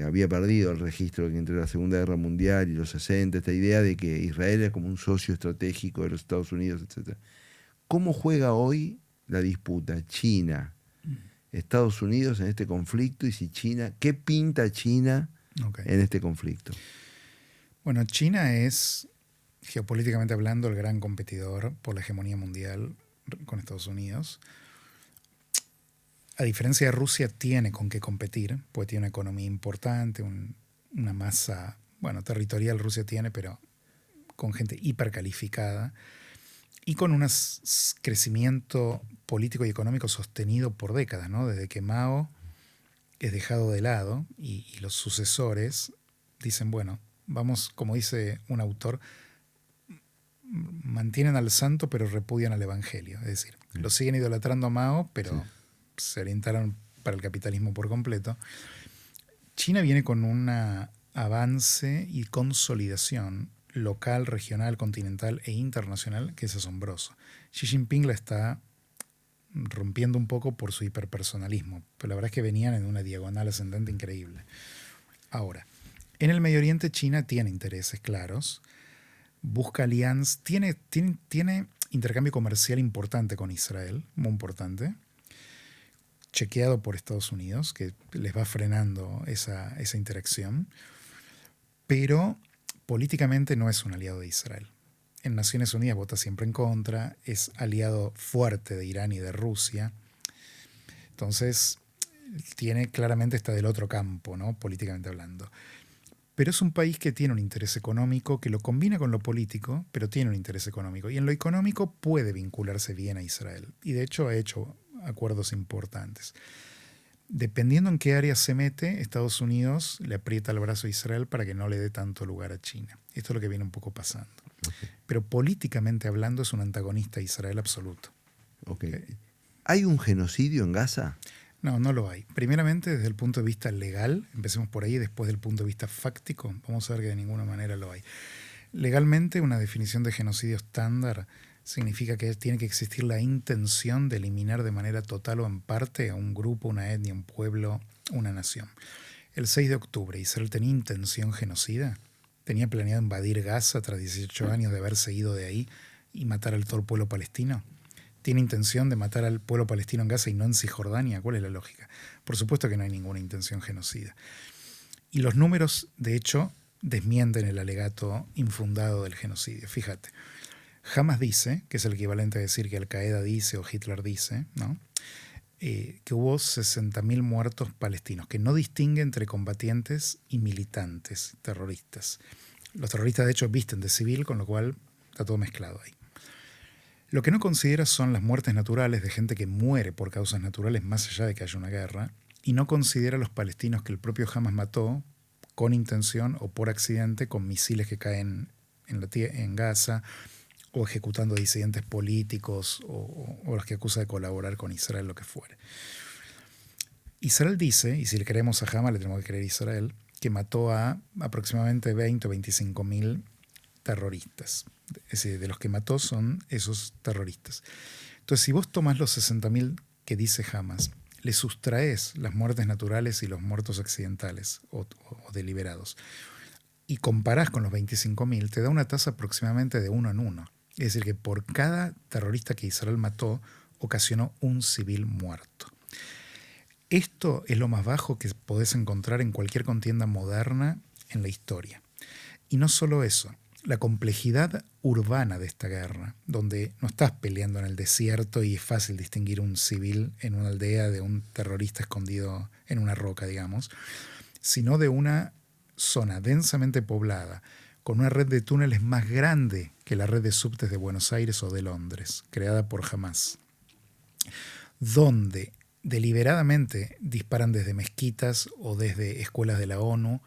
había perdido el registro entre la Segunda Guerra Mundial y los 60, esta idea de que Israel es como un socio estratégico de los Estados Unidos, etc. ¿Cómo juega hoy la disputa China, Estados Unidos en este conflicto? Y si China, ¿qué pinta China en este conflicto? Bueno, China es, geopolíticamente hablando, el gran competidor por la hegemonía mundial con Estados Unidos. A diferencia de Rusia, tiene con qué competir, porque tiene una economía importante, una masa, territorial Rusia tiene, pero con gente hipercalificada y con un crecimiento político y económico sostenido por décadas, ¿no? Desde que Mao es dejado de lado y los sucesores dicen, bueno, vamos, como dice un autor, mantienen al santo pero repudian al evangelio. Es decir, lo siguen idolatrando a Mao, pero se orientaron para el capitalismo por completo. China viene con un avance y consolidación local, regional, continental e internacional que es asombroso. Xi Jinping la está rompiendo un poco por su hiperpersonalismo, pero la verdad es que venían en una diagonal ascendente increíble. Ahora, en el Medio Oriente China tiene intereses claros, busca alianzas, tiene intercambio comercial importante con Israel, muy importante, chequeado por Estados Unidos, que les va frenando esa interacción, pero políticamente no es un aliado de Israel. En Naciones Unidas vota siempre en contra, es aliado fuerte de Irán y de Rusia. Entonces, claramente está del otro campo, ¿no? Políticamente hablando. Pero es un país que tiene un interés económico, que lo combina con lo político, pero tiene un interés económico. Y en lo económico puede vincularse bien a Israel. Y de hecho ha hecho acuerdos importantes. Dependiendo en qué área se mete, Estados Unidos le aprieta el brazo a Israel para que no le dé tanto lugar a China. Esto es lo que viene un poco pasando. Pero políticamente hablando es un antagonista a Israel absoluto. ¿Hay un genocidio en Gaza? No, no lo hay. Primeramente, desde el punto de vista legal, empecemos por ahí, después del punto de vista fáctico, vamos a ver que de ninguna manera lo hay. Legalmente, una definición de genocidio estándar significa que tiene que existir la intención de eliminar de manera total o en parte a un grupo, una etnia, un pueblo, una nación. El 6 de octubre, ¿Israel tenía intención genocida? ¿Tenía planeado invadir Gaza tras 18 años de haberse ido de ahí y matar al todo el pueblo palestino? ¿Tiene intención de matar al pueblo palestino en Gaza y no en Cisjordania? ¿Cuál es la lógica? Por supuesto que no hay ninguna intención genocida. Y los números, de hecho, desmienten el alegato infundado del genocidio. Fíjate, Hamas dice, que es el equivalente a decir que Al-Qaeda dice o Hitler dice, ¿no? Que hubo 60.000 muertos palestinos, que no distingue entre combatientes y militantes terroristas. Los terroristas, de hecho, visten de civil, con lo cual está todo mezclado ahí. Lo que no considera son las muertes naturales de gente que muere por causas naturales más allá de que haya una guerra, y no considera a los palestinos que el propio Hamas mató con intención o por accidente con misiles que caen en Gaza, o ejecutando disidentes políticos o los que acusa de colaborar con Israel, lo que fuere. Israel dice, y si le creemos a Hamas le tenemos que creer a Israel, que mató a aproximadamente 20 o 25.000 terroristas. Es decir, de los que mató son esos terroristas. Entonces, si vos tomás los 60.000 que dice Hamas, le sustraes las muertes naturales y los muertos accidentales o deliberados, y comparás con los 25.000, te da una tasa aproximadamente de 1 en 1. Es decir, que por cada terrorista que Israel mató, ocasionó un civil muerto. Esto es lo más bajo que podés encontrar en cualquier contienda moderna en la historia. Y no solo eso, la complejidad urbana de esta guerra, donde no estás peleando en el desierto y es fácil distinguir un civil en una aldea de un terrorista escondido en una roca, digamos, sino de una zona densamente poblada, con una red de túneles más grande que la red de subtes de Buenos Aires o de Londres, creada por Hamas, donde deliberadamente disparan desde mezquitas o desde escuelas de la ONU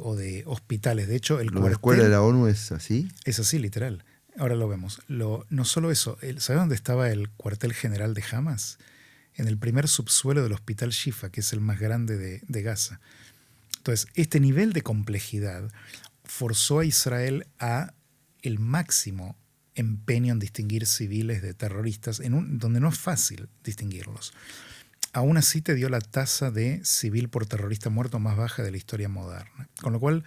o de hospitales. De hecho, ¿La escuela de la ONU es así? Es así, literal. Ahora lo vemos. No solo eso, ¿sabe dónde estaba el cuartel general de Hamas? En el primer subsuelo del hospital Shifa, que es el más grande de Gaza. Entonces, este nivel de complejidad forzó a Israel a el máximo empeño en distinguir civiles de terroristas, donde no es fácil distinguirlos. Aún así te dio la tasa de civil por terrorista muerto más baja de la historia moderna. Con lo cual,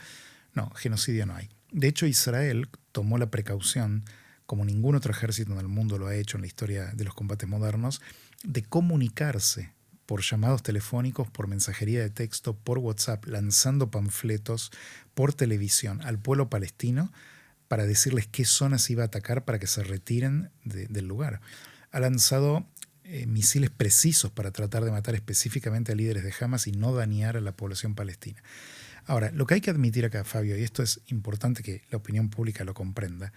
no, genocidio no hay. De hecho, Israel tomó la precaución, como ningún otro ejército en el mundo lo ha hecho en la historia de los combates modernos, de comunicarse por llamados telefónicos, por mensajería de texto, por WhatsApp, lanzando panfletos por televisión al pueblo palestino para decirles qué zonas iba a atacar para que se retiren del lugar. Ha lanzado misiles precisos para tratar de matar específicamente a líderes de Hamas y no dañar a la población palestina. Ahora, lo que hay que admitir acá, Fabio, y esto es importante que la opinión pública lo comprenda,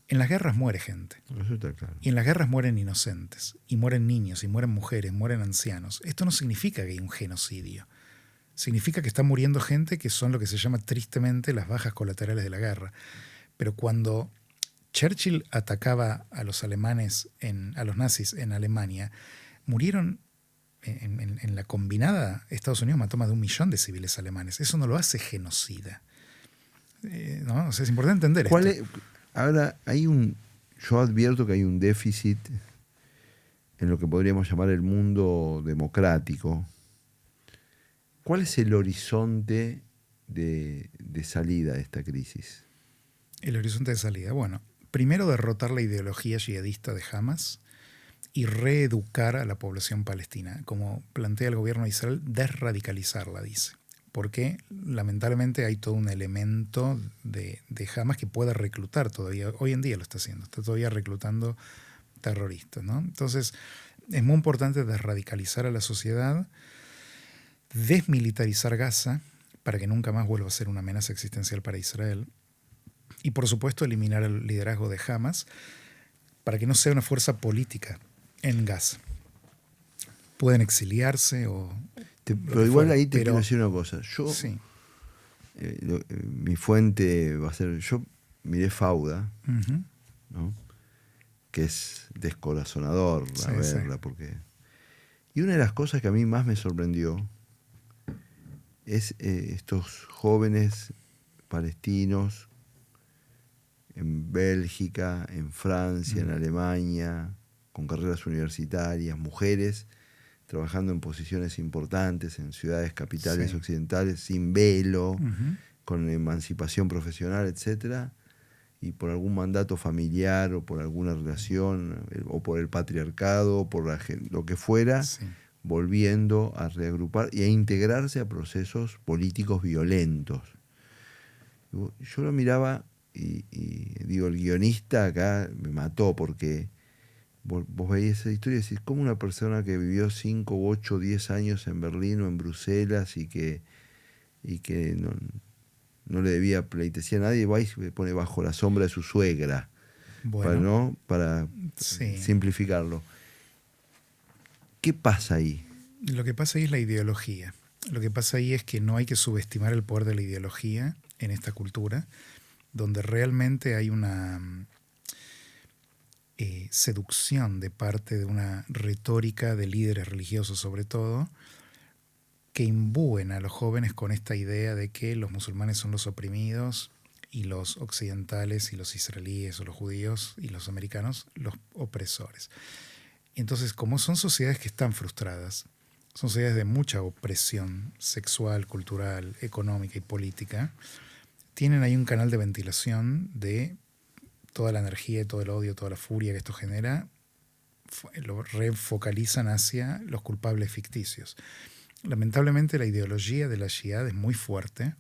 en las guerras muere gente. Eso está claro. Y en las guerras mueren inocentes, y mueren niños, y mueren mujeres, mueren ancianos. Esto no significa que hay un genocidio. Significa que está muriendo gente que son lo que se llama tristemente las bajas colaterales de la guerra. Pero cuando Churchill atacaba a los alemanes, a los nazis en Alemania, murieron en la combinada. Estados Unidos mató más de 1 millón de civiles alemanes. Eso no lo hace genocida. ¿No? O sea, es importante entender esto. Ahora, yo advierto que hay un déficit en lo que podríamos llamar el mundo democrático. ¿Cuál es el horizonte de salida de esta crisis? El horizonte de salida. Bueno, primero derrotar la ideología yihadista de Hamas y reeducar a la población palestina. Como plantea el gobierno de Israel, desradicalizarla, dice. Porque lamentablemente hay todo un elemento de Hamas que puede reclutar todavía. Hoy en día lo está haciendo. Está todavía reclutando terroristas, ¿no? Entonces, es muy importante desradicalizar a la sociedad, desmilitarizar Gaza para que nunca más vuelva a ser una amenaza existencial para Israel. Y, por supuesto, eliminar el liderazgo de Hamas para que no sea una fuerza política en Gaza. Pueden exiliarse o... Pero igual ahí te quiero decir una cosa. Yo, sí. Mi fuente va a ser... Yo miré Fauda, Uh-huh. ¿no? Que es descorazonador verla. Sí. Porque... Y una de las cosas que a mí más me sorprendió es estos jóvenes palestinos en Bélgica, en Francia, en Alemania, con carreras universitarias, mujeres trabajando en posiciones importantes en ciudades capitales occidentales, sin velo, con emancipación profesional, etc. y por algún mandato familiar o por alguna relación o por el patriarcado o por lo que fuera, Sí. volviendo a reagrupar y a integrarse a procesos políticos violentos. Yo lo miraba y digo, el guionista acá me mató porque vos veías esa historia y decís, ¿cómo una persona que vivió 5, 8, 10 años en Berlín o en Bruselas y que no le debía pleitesía a nadie, va y se pone bajo la sombra de su suegra? Bueno, Para sí. simplificarlo. ¿Qué pasa ahí? Lo que pasa ahí es la ideología. Lo que pasa ahí es que no hay que subestimar el poder de la ideología en esta cultura, donde realmente hay una seducción de parte de una retórica de líderes religiosos sobre todo, que imbúen a los jóvenes con esta idea de que los musulmanes son los oprimidos y los occidentales y los israelíes o los judíos y los americanos los opresores. Entonces, como son sociedades que están frustradas, son sociedades de mucha opresión sexual, cultural, económica y política, tienen ahí un canal de ventilación de toda la energía, todo el odio, toda la furia que esto genera, lo refocalizan hacia los culpables ficticios. Lamentablemente la ideología de la Shia es muy fuerte,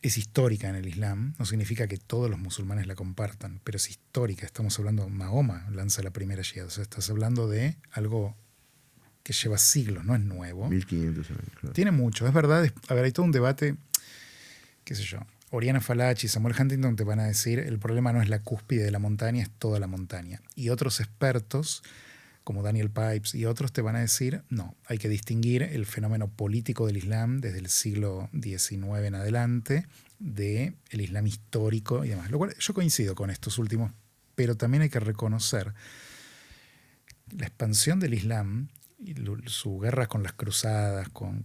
es histórica en el Islam, no significa que todos los musulmanes la compartan, pero es histórica. Estamos hablando, Mahoma lanza la primera Shia, o sea, estás hablando de algo que lleva siglos, no es nuevo. 1500 años, claro. Tiene mucho, es verdad. A ver, hay todo un debate, qué sé yo. Oriana Fallaci y Samuel Huntington te van a decir, el problema no es la cúspide de la montaña, es toda la montaña. Y otros expertos, como Daniel Pipes y otros, te van a decir, no, hay que distinguir el fenómeno político del Islam desde el siglo XIX en adelante, del Islam histórico y demás. Lo cual, yo coincido con estos últimos, pero también hay que reconocer la expansión del Islam y su guerra con las cruzadas, con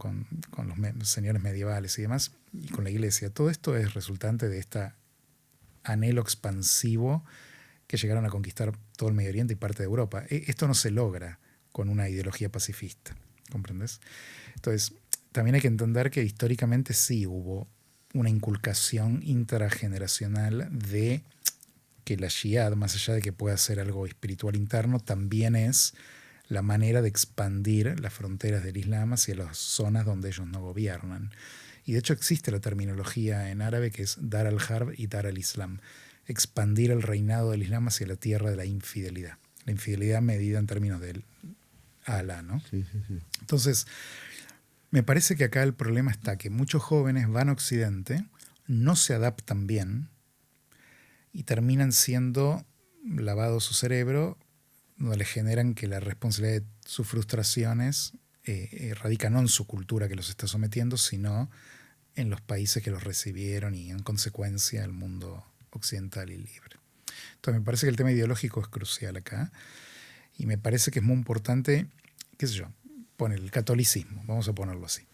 los señores medievales y demás, y con la iglesia. Todo esto es resultante de este anhelo expansivo que llegaron a conquistar todo el Medio Oriente y parte de Europa. Esto no se logra con una ideología pacifista, ¿comprendes? Entonces, también hay que entender que históricamente sí hubo una inculcación intrageneracional de que la Shia, más allá de que pueda ser algo espiritual interno, también es la manera de expandir las fronteras del Islam hacia las zonas donde ellos no gobiernan. Y de hecho existe la terminología en árabe que es Dar al-Harb y Dar al-Islam. Expandir el reinado del Islam hacia la tierra de la infidelidad. La infidelidad medida en términos del Alá, ¿no? Sí, sí, sí. Entonces, me parece que acá el problema está que muchos jóvenes van a Occidente, no se adaptan bien y terminan siendo lavado su cerebro, donde le generan que la responsabilidad de sus frustraciones radica no en su cultura que los está sometiendo, sino en los países que los recibieron y en consecuencia el mundo occidental y libre. Entonces me parece que el tema ideológico es crucial acá y me parece que es muy importante, qué sé yo, poner el catolicismo, vamos a ponerlo así.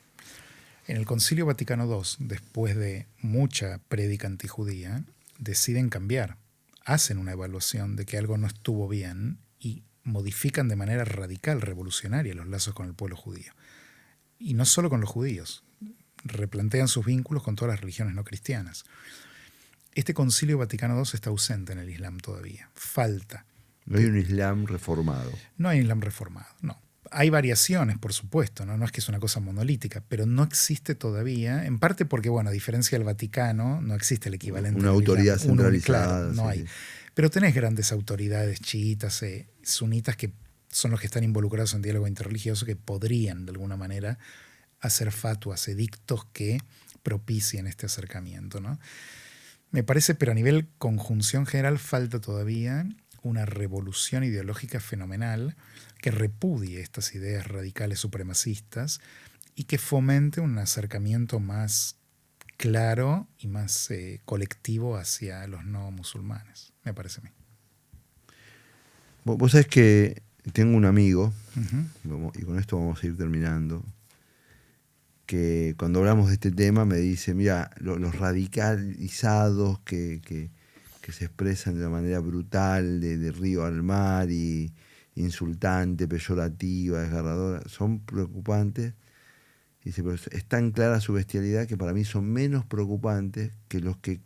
En el Concilio Vaticano II, después de mucha prédica antijudía, deciden cambiar, hacen una evaluación de que algo no estuvo bien y modifican de manera radical, revolucionaria, los lazos con el pueblo judío. Y no solo con los judíos, replantean sus vínculos con todas las religiones no cristianas. Este Concilio Vaticano II está ausente en el Islam todavía, falta. No hay un Islam reformado. No hay Islam reformado, no. Hay variaciones, por supuesto, ¿no? No es que es una cosa monolítica, pero no existe todavía, en parte porque, bueno, a diferencia del Vaticano, no existe el equivalente. Una autoridad Islam, centralizada. Claro, no sí, hay. sí. Pero tenés grandes autoridades chiitas, sunitas, que son los que están involucrados en diálogo interreligioso, que podrían, de alguna manera, hacer fatuas, edictos que propicien este acercamiento, ¿no? Me parece, pero a nivel conjunción general, falta todavía una revolución ideológica fenomenal que repudie estas ideas radicales supremacistas y que fomente un acercamiento más claro y más colectivo hacia los no musulmanes, me parece a mí. Vos sabés que tengo un amigo, Uh-huh. y con esto vamos a ir terminando, que cuando hablamos de este tema me dice, mira, los radicalizados que se expresan de una manera brutal, de río al mar, y insultante, peyorativa, desgarradora, son preocupantes. Dice, pero es tan clara su bestialidad que para mí son menos preocupantes que los que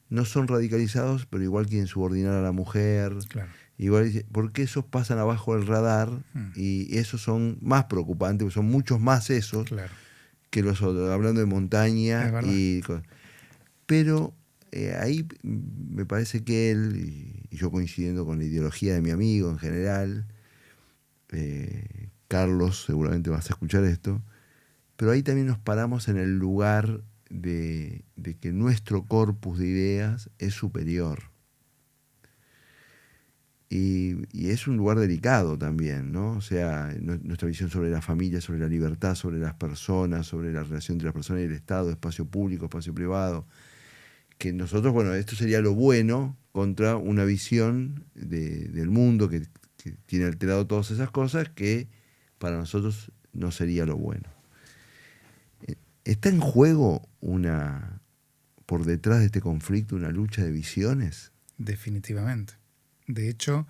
no son radicalizados, pero igual quieren subordinar a la mujer. Claro. Igual, porque esos pasan abajo del radar y esos son más preocupantes, porque son muchos más esos Claro. que los otros, hablando de montaña. Es verdad. Pero ahí me parece que él, y yo coincidiendo con la ideología de mi amigo en general, Carlos, seguramente vas a escuchar esto, pero ahí también nos paramos en el lugar de que nuestro corpus de ideas es superior. Y es un lugar delicado también, ¿no? O sea, nuestra visión sobre la familia, sobre la libertad, sobre las personas, sobre la relación entre las personas y el Estado, espacio público, espacio privado. Que nosotros, bueno, esto sería lo bueno contra una visión del mundo que tiene alterado todas esas cosas, que para nosotros no sería lo bueno. ¿Está en juego por detrás de este conflicto una lucha de visiones? Definitivamente. De hecho,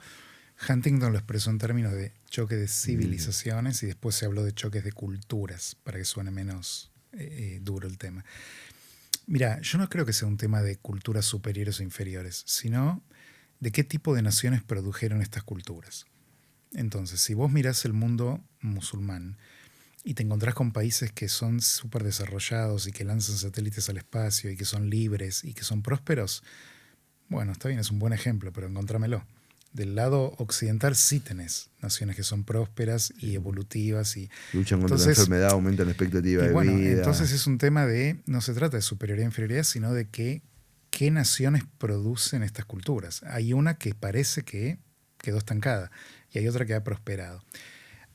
Huntington lo expresó en términos de choque de civilizaciones y después se habló de choques de culturas, para que suene menos duro el tema. Mira, yo no creo que sea un tema de culturas superiores o inferiores, sino de qué tipo de naciones produjeron estas culturas. Entonces, si vos mirás el mundo musulmán y te encontrás con países que son súper desarrollados y que lanzan satélites al espacio y que son libres y que son prósperos, bueno, está bien, es un buen ejemplo, pero encontrámelo. Del lado occidental sí tenés naciones que son prósperas y evolutivas. Luchan contra la enfermedad, aumentan la expectativa de vida. Entonces es un tema de, no se trata de superioridad e inferioridad, sino de qué naciones producen estas culturas. Hay una que parece que quedó estancada y hay otra que ha prosperado.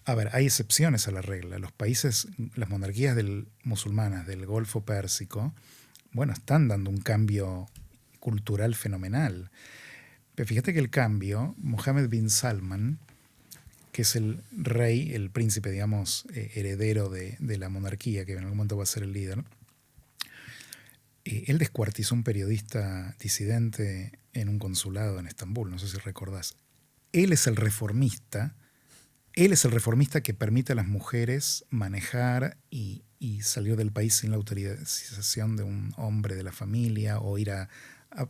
A ver, hay excepciones a la regla. Los países, las monarquías musulmanas del Golfo Pérsico, bueno, están dando un cambio cultural fenomenal. Pero fíjate que el cambio, Mohammed bin Salman, que es el rey, el príncipe, digamos, heredero de la monarquía, que en algún momento va a ser el líder, él descuartizó a un periodista disidente en un consulado en Estambul, no sé si recordás. Él es el reformista que permite a las mujeres manejar y salió del país sin la autorización de un hombre de la familia o ir a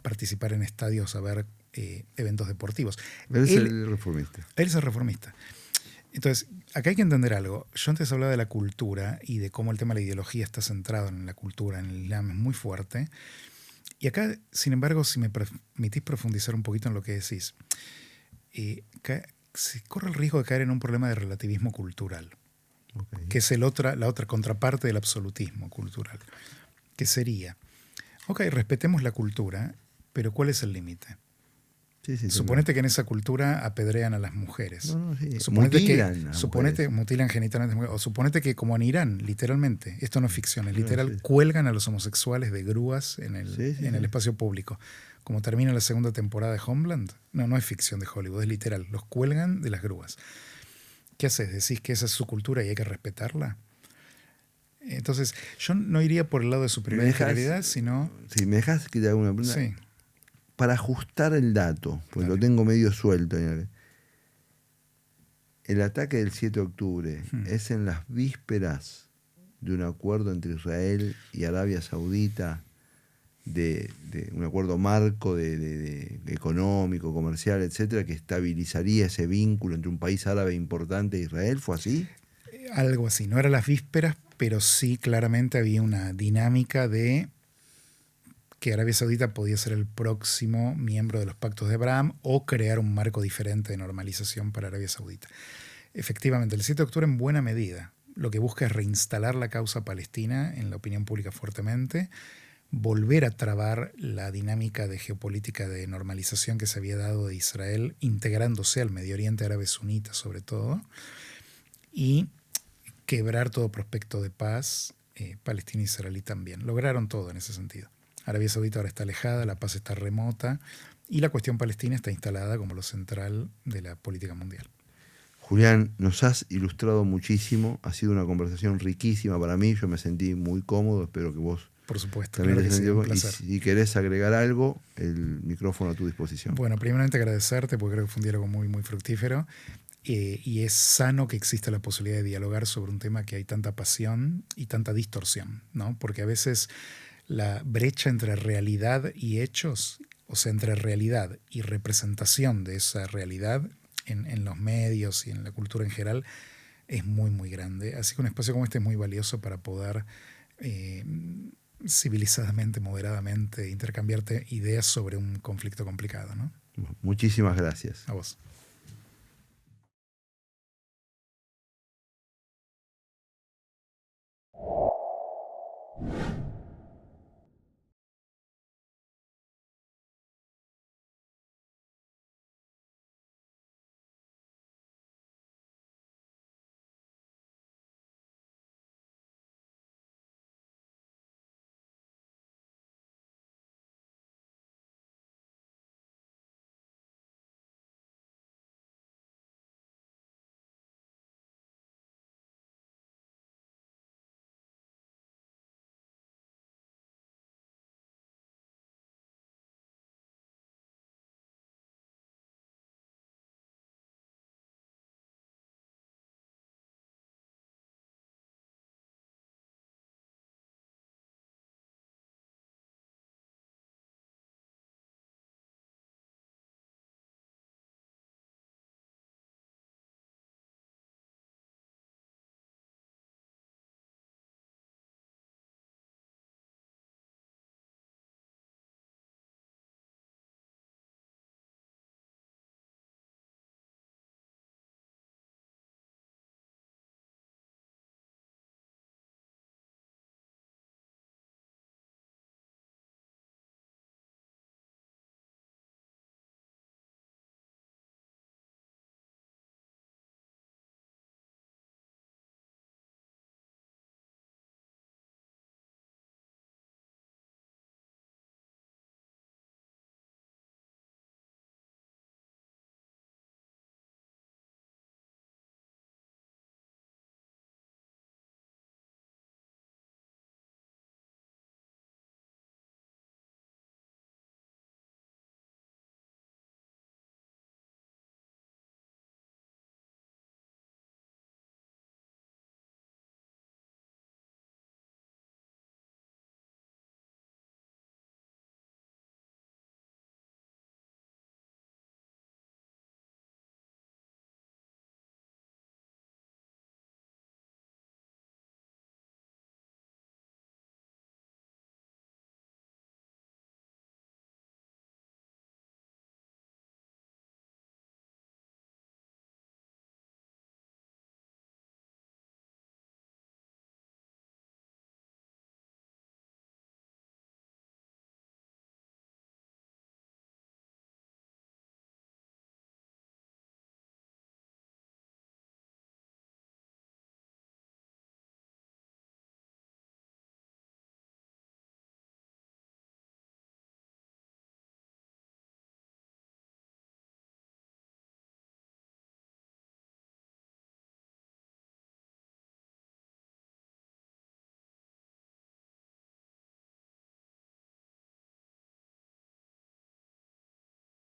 participar en estadios a ver eventos deportivos. Él es el reformista. Él es el reformista. Entonces, acá hay que entender algo. Yo antes hablaba de la cultura y de cómo el tema de la ideología está centrado en la cultura, en el Islam, es muy fuerte. Y acá, sin embargo, si me permitís profundizar un poquito en lo que decís, se corre el riesgo de caer en un problema de relativismo cultural, okay, que es la otra contraparte del absolutismo cultural, que sería, ok, respetemos la cultura, pero ¿cuál es el límite? Sí, suponete que en esa cultura apedrean a las mujeres. Sí. Suponete mutilan genitalmente, o suponete que como en Irán, literalmente, esto no es ficción, es literal, cuelgan a los homosexuales de grúas en el espacio público. Como termina la segunda temporada de Homeland, no es ficción de Hollywood, es literal, los cuelgan de las grúas. ¿Qué haces? ¿Decís que esa es su cultura y hay que respetarla? Entonces, yo no iría por el lado de superioridad y inferioridad, sino... Si me dejas que te haga una pregunta. Sí. Para ajustar el dato, porque lo tengo medio suelto. El ataque del 7 de octubre es en las vísperas de un acuerdo entre Israel y Arabia Saudita, de un acuerdo marco de económico, comercial, etcétera, que estabilizaría ese vínculo entre un país árabe importante e Israel. ¿Fue así? Algo así. No eran las vísperas, pero sí claramente había una dinámica de que Arabia Saudita podía ser el próximo miembro de los pactos de Abraham o crear un marco diferente de normalización para Arabia Saudita. Efectivamente, el 7 de octubre en buena medida lo que busca es reinstalar la causa palestina en la opinión pública fuertemente, volver a trabar la dinámica de geopolítica de normalización que se había dado de Israel, integrándose al Medio Oriente árabe sunita sobre todo, y quebrar todo prospecto de paz palestino-israelí también. Lograron todo en ese sentido. Arabia Saudita ahora está alejada, la paz está remota y la cuestión palestina está instalada como lo central de la política mundial. Julián, nos has ilustrado muchísimo, ha sido una conversación riquísima para mí, yo me sentí muy cómodo, espero que vos... Por supuesto, también claro que sí, un y placer. si querés agregar algo, el micrófono a tu disposición. Bueno, primeramente agradecerte porque creo que fue un diálogo muy, muy fructífero y es sano que exista la posibilidad de dialogar sobre un tema que hay tanta pasión y tanta distorsión, ¿no? Porque a veces la brecha entre realidad y hechos, o sea, entre realidad y representación de esa realidad en los medios y en la cultura en general, es muy, muy grande. Así que un espacio como este es muy valioso para poder civilizadamente, moderadamente, intercambiarte ideas sobre un conflicto complicado, ¿no? Muchísimas gracias. A vos.